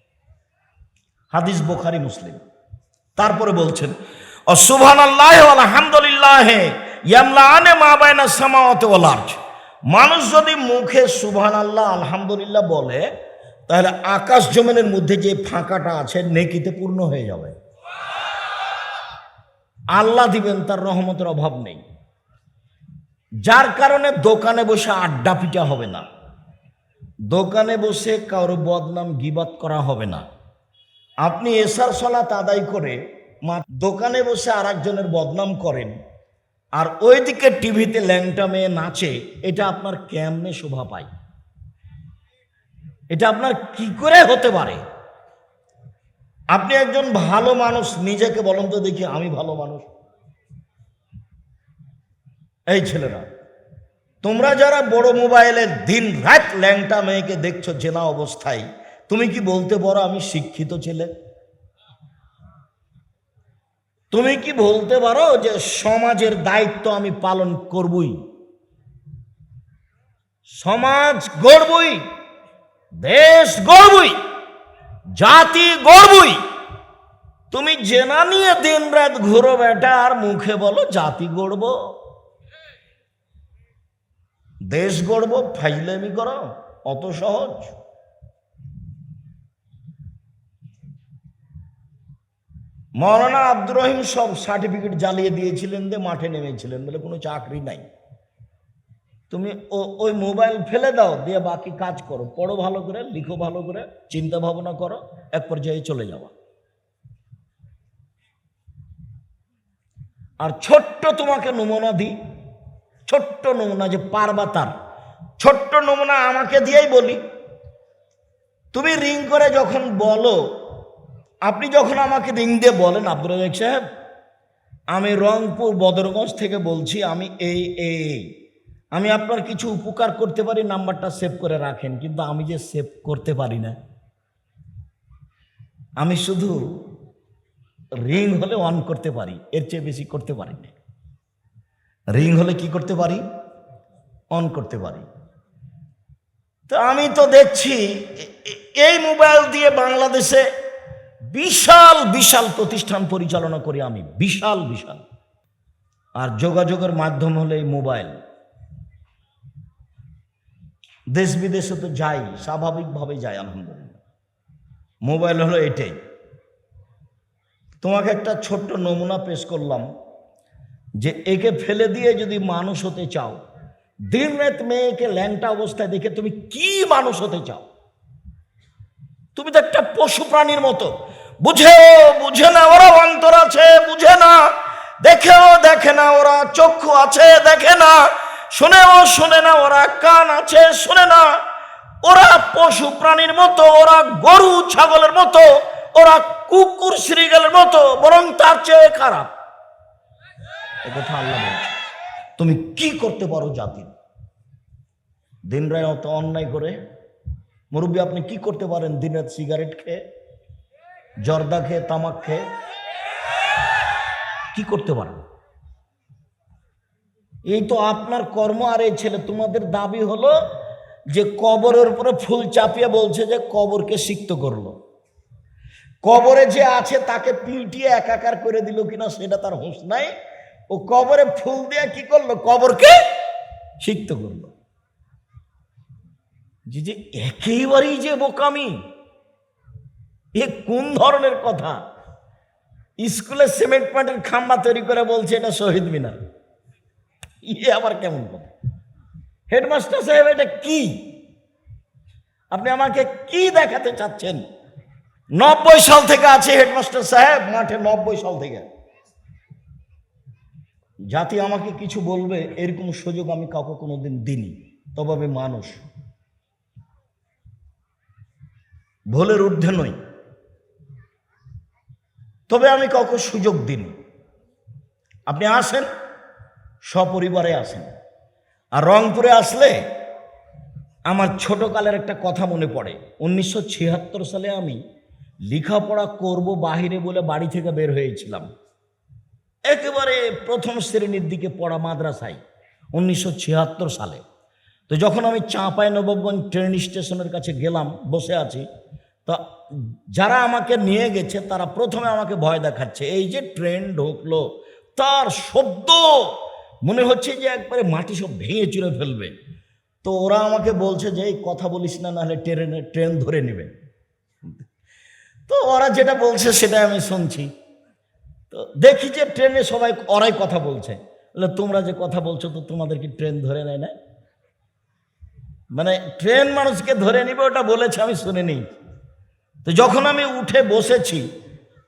[SPEAKER 1] হাদিস বুখারী মুসলিম। তারপরে বলছেন, সুবহানাল্লাহি ওয়া আলহামদুলিল্লাহি ইয়ামলাআনে মা বাইনাস সামাওয়াতি ওয়াল আরজ। মানুষ যদি মুখে সুবহানাল্লাহ আলহামদুলিল্লাহ বলে, তাহলে আকাশ জমিনের মধ্যে যে ফাঁকাটা আছে নেকিতে পূর্ণ হয়ে যাবে। আল্লাহ দিবেন, তার রহমতের অভাব নেই। যার কারণে দোকানে বসে আড্ডা পিটা হবে না, দোকানে বসে কারো বদনাম গীবাত করা হবে না। আপনি এশার সালাত আদায় করে দোকানে বসে আর একজনের বদনাম করেন, আর ওইদিকে টিভিতে ল্যাংটা মেয়ে নাচে, এটা আপনার কেমনে শোভা পায়? এটা আপনার কি করে হতে পারে? আপনি একজন ভালো মানুষ, নিজেকে বলেন তো দেখি আমি ভালো মানুষ। এই ছেলেরা, তোমরা যারা বড় মোবাইলে দিন রাত ল্যাংটা মেয়েকে দেখছো জেনা অবস্থায়, তুমি কি বলতে পারো আমি শিক্ষিত ছেলে? তুমি কি বলতে পারো যে সমাজের দায়িত্ব আমি পালন করবই, সমাজ গড়বই, দেশ গড়বই, জাতি গড়বই? তুমি জেনা নিয়ে দিন রাত ঘুরো বেটা, আর মুখে বলো জাতি গড়ব, দেশ গড়ব, ফাইজলামি করো? অত সহজ? মৌলানা আব্দুর রহিম সব সার্টিফিকেট জ্বালিয়ে দিয়েছিলেন, দিয়ে মাঠে নেমেছিলেন, বলে কোনো চাকরি নাই। তুমি ওই মোবাইল ফেলে দাও, দিয়ে বাকি কাজ করো, পড়ো ভালো করে, লিখো ভালো করে, চিন্তা ভাবনা করো, এক পর্যায়ে চলে যাওয়া। আর ছোট্ট তোমাকে নমুনা দিই, ছোট্ট নমুনা, যে পারবা তার ছোট্ট নমুনা আমাকে দিয়েই বলি। তুমি রিং করে যখন বলো, আপনি যখন আমাকে রিং দিয়ে বলেন, আব্দুর রাজ্জাক সাহেব আমি রংপুর বদরগঞ্জ থেকে বলছি, আমি আমি আপনার কিছু উপকার করতে পারি, নাম্বারটা সেভ করে রাখেন। কিন্তু আমি যে সেভ করতে পারি না, আমি শুধু রিং হলে অন করতে পারি, এর চেয়ে বেশি করতে পারি না। রিং হলে কি করতে পারি? অন করতে পারি। তো আমি তো দেখছি এই মোবাইল দিয়ে বাংলাদেশে বিশাল বিশাল প্রতিষ্ঠান পরিচালনা করি আমি, বিশাল বিশাল। আর যোগাযোগের মাধ্যম হলো এই মোবাইল। দেশ বিদেশে তো যাই, স্বাভাবিকভাবে যাই, আলহামদুলিল্লাহ। মোবাইল হলো এটাই। তোমাকে একটা ছোট্ট নমুনা পেশ করলাম, যে একে ফেলে দিয়ে যদি মানুষ হতে চাও, দিন রাত মেয়েকে ল্যাংটা অবস্থায় দেখে তুমি কি মানুষ হতে চাও? তুমি তো একটা পশু প্রাণীর মতো। বুঝে না ওরা, অন্তর আছে বুঝে না, দেখেও দেখে না ওরা, চক্ষু আছে দেখে না, শোনেও শোনে না, ওরা কান আছে শোনে না, ওরা পশু প্রাণীর মতো, ওরা গরু ছাগলের মতো, ওরা কুকুর শ্রীগালের মতো, বরং তার চেয়ে খারাপ। কথা আল্লাহ বলছে। তুমি কি করতে পারো জাতির? দিন রাত অন্যায় করে। মুরব্বী, আপনি কি করতে পারেন দিন রাত? সিগারেট খেয়ে, জর্দা খেয়ে, তামাক খেয়ে কি করতে পারেন? এই তো আপনার কর্ম। আর এই ছেলে, তোমাদের দাবি হলো যে কবরের উপরে ফুল চাপিয়ে বলছে যে কবরকে সিক্ত করলো। কবরে যে আছে তাকে পিটিয়ে একাকার করে দিল কিনা সেটা তার হুঁশ নাই। ও কবরে ফুল দিয়ে কি করলো? কবরকে সিক্ত করলো। যে একেবারেই যে বোকামি! এ কোন ধরনের কথা? স্কুলে সিমেন্ট পাটের খাম্বা তৈরি করে বলছে এটা শহীদ মিনার। ইয়ে আবার কেমন কথা? হেডমাস্টার সাহেব, এটা কি? আপনি আমাকে কি দেখাতে চাচ্ছেন? 90 সাল থেকে আছে হেডমাস্টার সাহেব মাঠে, 90 সাল থেকে। জাতি আমাকে কিছু বলবে এরকম সুযোগ আমি কাউকে কোনোদিন দিইনি। তবে আমি মানুষ, ভুলের ঊর্ধ্বে নই, তবে আমি কাউকে সুযোগ দিইনি। আপনি আসেন, সপরিবারে আসেন। আর রংপুরে আসলে আমার ছোটকালের একটা কথা মনে পড়ে। 1976 সালে আমি লেখাপড়া করব বাহিরে বলে বাড়ি থেকে বের হয়েছিলাম। একেবারে প্রথম শ্রেণীর দিকে পড়া মাদ্রাসায় 1976 সালে। তো যখন আমি চাঁপাইনবাবগঞ্জ ট্রেন স্টেশনের কাছে গেলাম, বসে আছি, তো যারা আমাকে নিয়ে গেছে তারা প্রথমে আমাকে ভয় দেখাচ্ছে। এই যে ট্রেন ঢুকলো, তার শব্দ মনে হচ্ছে যে একবারে মাটি সব ভেঙে চুরে ফেলবে। তো ওরা আমাকে বলছে যে এই কথা বলিস না, নাহলে ট্রেন ধরে নেবে। তো ওরা যেটা বলছে সেটাই আমি শুনছি। তো দেখি যে ট্রেনে সবাই ওরাই কথা বলছে। তোমরা যে কথা বলছো, তো তোমাদের কি ট্রেন ধরে নেয় না? মানে ট্রেন মানুষকে ধরে নিবে ওটা বলেছে, আমি শুনে নিই। তো যখন আমি উঠে বসেছি,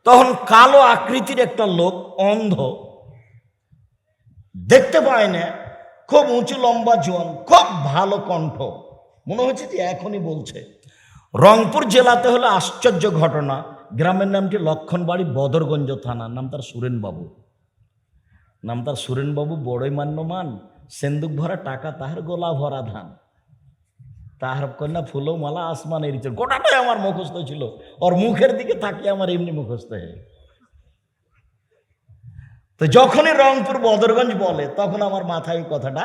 [SPEAKER 1] তখন কালো আকৃতির একটা লোক, অন্ধ, দেখতে পায় না, খুব উঁচু লম্বা জোয়ান, খুব ভালো কণ্ঠ, মনে হচ্ছে যে এখনই বলছে। রংপুর জেলাতে হলো আশ্চর্য ঘটনা। গ্রামের নামটি লক্ষণবাড়ি, বদরগঞ্জ থানা। নাম তার সুরেনবাবু। বড়ই মান্যমান। সেন্দুক ভরা টাকা তাহার, গোলা ভরা ধান, তাহার কন্যা ফুলো মালা আসমানের নিচে। গোটাটাই আমার মুখস্থ ছিল। ওর মুখের দিকে তাকিয়ে আমার এমনি মুখস্থ হয়ে। তো যখনই রংপুর বদরগঞ্জ বলে, তখন আমার মাথায় কথাটা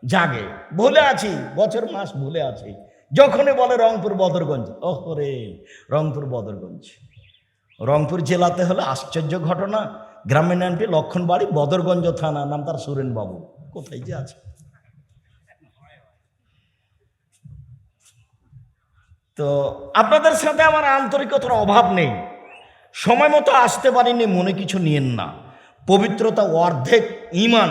[SPEAKER 1] জাগে। ভুলে আছি, বছর মাস ভুলে আছি। যখনই বলে রংপুর বদরগঞ্জ, ওরে রংপুর বদরগঞ্জ। রংপুর জেলাতে হলো আশ্চর্য ঘটনা। গ্রামের নামটি লক্ষণবাড়ি, বদরগঞ্জ থানা। নাম তার সুরেনবাবু। কোথায় যে আছে। তো আপনাদের সাথে আমার আন্তরিকতার অভাব নেই। সময় মতো আসতে পারিনি, মনে কিছু নিয়েন না। পবিত্রতা অর্ধেক ঈমান।